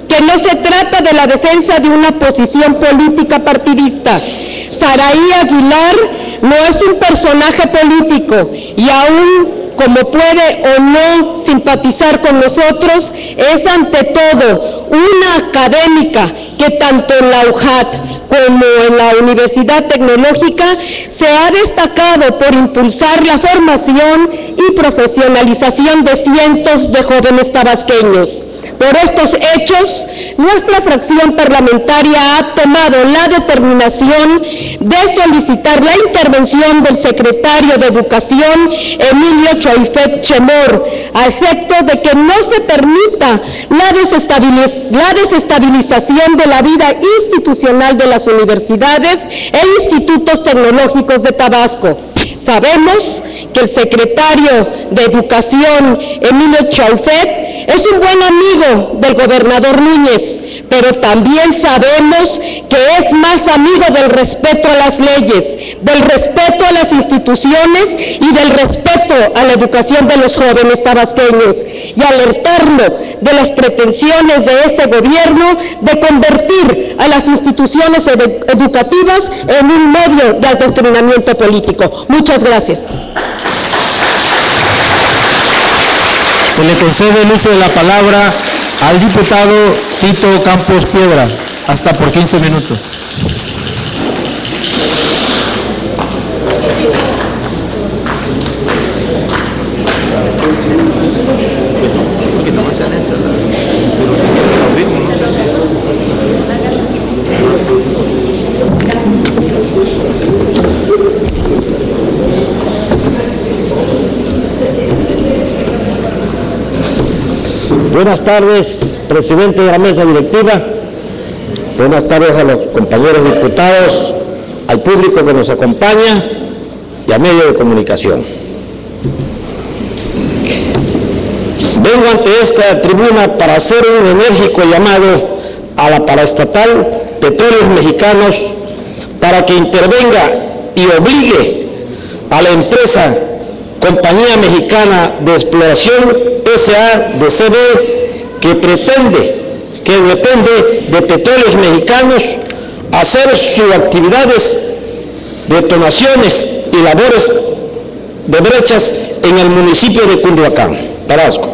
que no se trata de la defensa de una posición política partidista. Saraí Aguilar no es un personaje político y aún como puede o no simpatizar con nosotros, es ante todo una académica que tanto en la UJAT como en la Universidad Tecnológica se ha destacado por impulsar la formación y profesionalización de cientos de jóvenes tabasqueños. Por estos hechos, nuestra fracción parlamentaria ha tomado la determinación de solicitar la intervención del secretario de Educación, Emilio Choifet Chemor, a efecto de que no se permita la desestabilización de la vida institucional de las universidades e institutos tecnológicos de Tabasco. Sabemos que el secretario de Educación, Emilio Choifet, es un buen amigo del gobernador Núñez, pero también sabemos que es más amigo del respeto a las leyes, del respeto a las instituciones y del respeto a la educación de los jóvenes tabasqueños, y alertarlo de las pretensiones de este gobierno de convertir a las instituciones educativas en un medio de adoctrinamiento político. Muchas gracias. Se le concede el uso de la palabra al diputado Tito Campos Piedra, hasta por 15 minutos. Que no se anexa, pero si quieres lo firmo, no sé si... Buenas tardes, presidente de la mesa directiva. Buenas tardes a los compañeros diputados, al público que nos acompaña y a medios de comunicación. Vengo ante esta tribuna para hacer un enérgico llamado a la paraestatal Petróleos Mexicanos para que intervenga y obligue a la empresa Compañía Mexicana de Exploración SADCB, que depende de Petróleos Mexicanos, a hacer sus actividades, detonaciones y labores de brechas en el municipio de Cunduacán, Tabasco,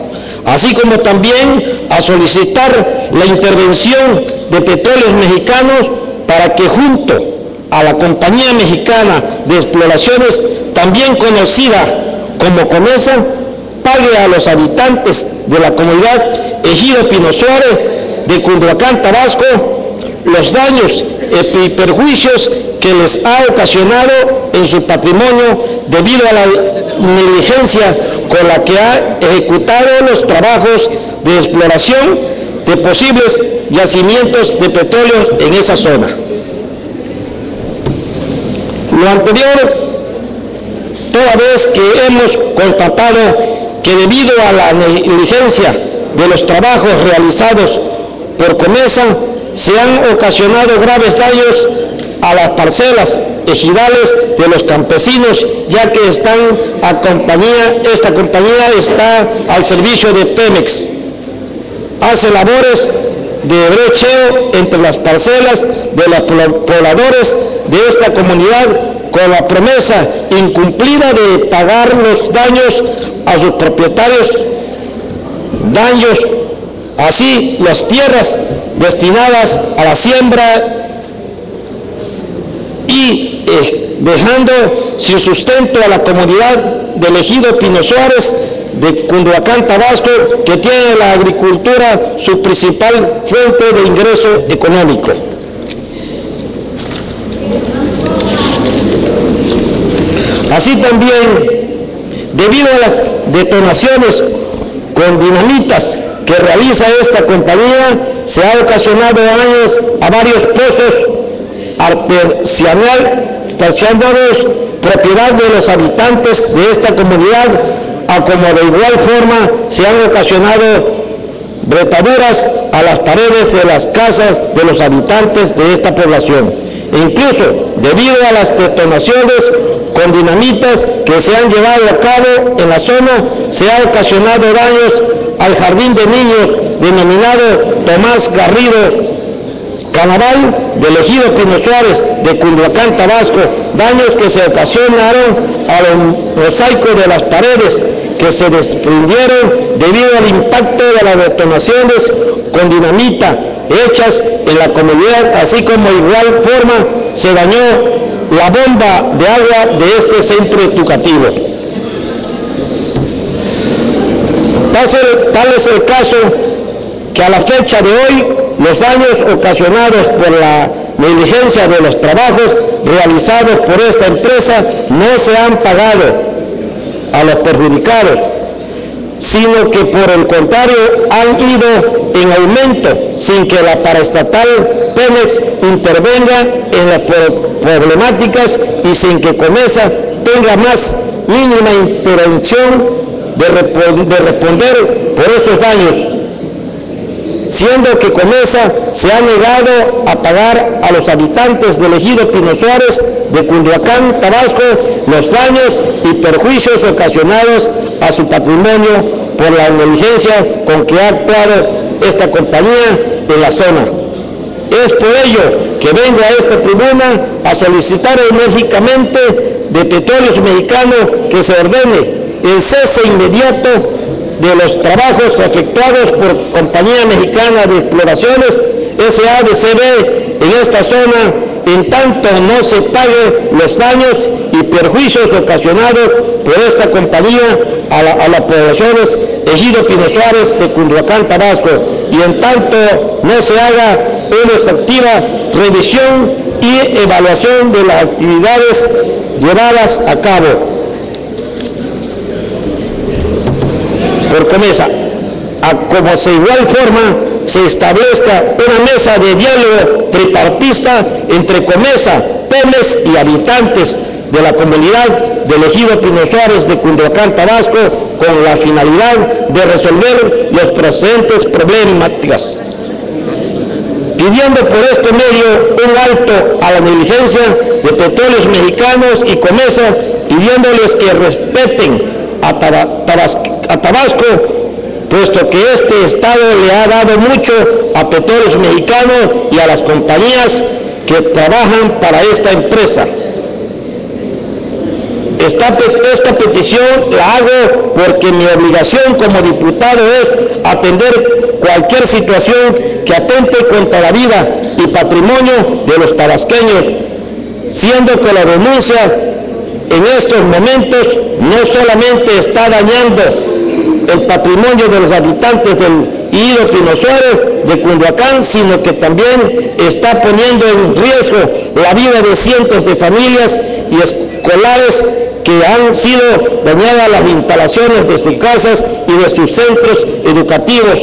así como también a solicitar la intervención de Petróleos Mexicanos para que junto a la Compañía Mexicana de Exploraciones, también conocida como COMESA, pague a los habitantes de la comunidad Ejido Pino Suárez de Cunduacán, Tabasco, los daños y perjuicios que les ha ocasionado en su patrimonio debido a la negligencia con la que ha ejecutado los trabajos de exploración de posibles yacimientos de petróleo en esa zona. Lo anterior, toda vez que hemos constatado que debido a la negligencia de los trabajos realizados por COMESA se han ocasionado graves daños a las parcelas ejidales de los campesinos, ya que esta compañía está al servicio de Pemex. Hace labores de brecheo entre las parcelas de los pobladores de esta comunidad con la promesa incumplida de pagar los daños a sus propietarios, daños así las tierras destinadas a la siembra y dejando sin sustento a la comunidad del Ejido Pino Suárez de Cunduacán, Tabasco, que tiene la agricultura su principal fuente de ingreso económico. Así también, debido a las detonaciones con dinamitas que realiza esta compañía, se ha ocasionado daños a varios pozos artesanales, propiedad de los habitantes de esta comunidad, como de igual forma se han ocasionado bretaduras a las paredes de las casas de los habitantes de esta población. E incluso, debido a las detonaciones con dinamitas que se han llevado a cabo en la zona, se ha ocasionado daños al jardín de niños denominado Tomás Garrido Canaval del Ejido Pino Suárez de Cunduacán, Tabasco, daños que se ocasionaron al mosaico de las paredes que se desprendieron debido al impacto de las detonaciones con dinamita hechas en la comunidad, así como de igual forma se dañó la bomba de agua de este centro educativo. Tal es el caso que a la fecha de hoy los daños ocasionados por la negligencia de los trabajos realizados por esta empresa no se han pagado a los perjudicados, sino que por el contrario han ido en aumento sin que la paraestatal Pemex intervenga en las problemáticas y sin que COMESA tenga más mínima intervención de responder por esos daños, siendo que COMESA se ha negado a pagar a los habitantes del Ejido Pino Suárez de Cunduacán, Tabasco, los daños y perjuicios ocasionados a su patrimonio por la negligencia con que ha actuado esta compañía en la zona. Es por ello que vengo a esta tribuna a solicitar enérgicamente de Petróleos Mexicanos que se ordene el cese inmediato de los trabajos efectuados por Compañía Mexicana de Exploraciones SADCB en esta zona, en tanto no se paguen los daños y perjuicios ocasionados por esta compañía a las poblaciones Ejido Pino Suárez de Cunduacán, Tabasco, y en tanto no se haga una exhaustiva revisión y evaluación de las actividades llevadas a cabo por COMESA, como de igual forma se establezca una mesa de diálogo tripartista entre COMESA, Pemex y habitantes de la comunidad del Ejido Pino Suárez de Cunduacán, Tabasco, con la finalidad de resolver los presentes problemáticas, pidiendo por este medio un alto a la negligencia de Petróleos Mexicanos y Comesa, pidiéndoles que respeten a Tabasco, puesto que este Estado le ha dado mucho a Petróleos Mexicanos y a las compañías que trabajan para esta empresa. Esta petición la hago porque mi obligación como diputado es atender cualquier situación que atente contra la vida y patrimonio de los tabasqueños, siendo que la denuncia en estos momentos no solamente está dañando el patrimonio de los habitantes del Ejido Pino Suárez de Cunduacán, sino que también está poniendo en riesgo la vida de cientos de familias y escolares que han sido dañadas las instalaciones de sus casas y de sus centros educativos,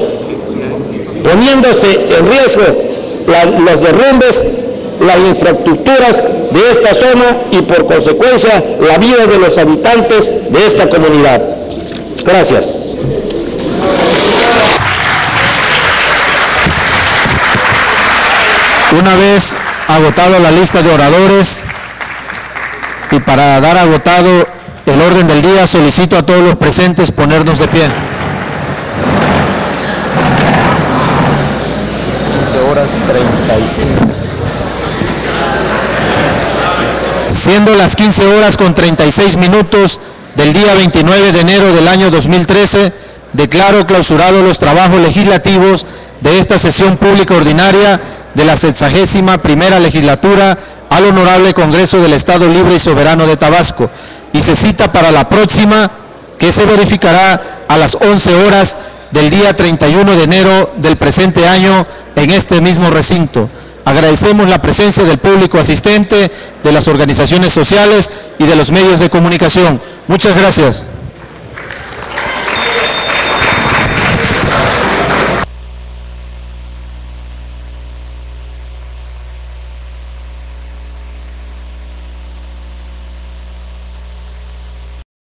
poniéndose en riesgo los derrumbes, las infraestructuras de esta zona y por consecuencia la vida de los habitantes de esta comunidad. Gracias. Una vez agotado la lista de oradores y para dar agotado el orden del día, solicito a todos los presentes ponernos de pie. 11:35. Siendo las 15:36 del día 29 de enero del año 2013, declaro clausurados los trabajos legislativos de esta sesión pública ordinaria de la 61ª legislatura al Honorable Congreso del Estado Libre y Soberano de Tabasco, y se cita para la próxima, que se verificará a las 11 horas del día 31 de enero del presente año en este mismo recinto. Agradecemos la presencia del público asistente, de las organizaciones sociales y de los medios de comunicación. Muchas gracias.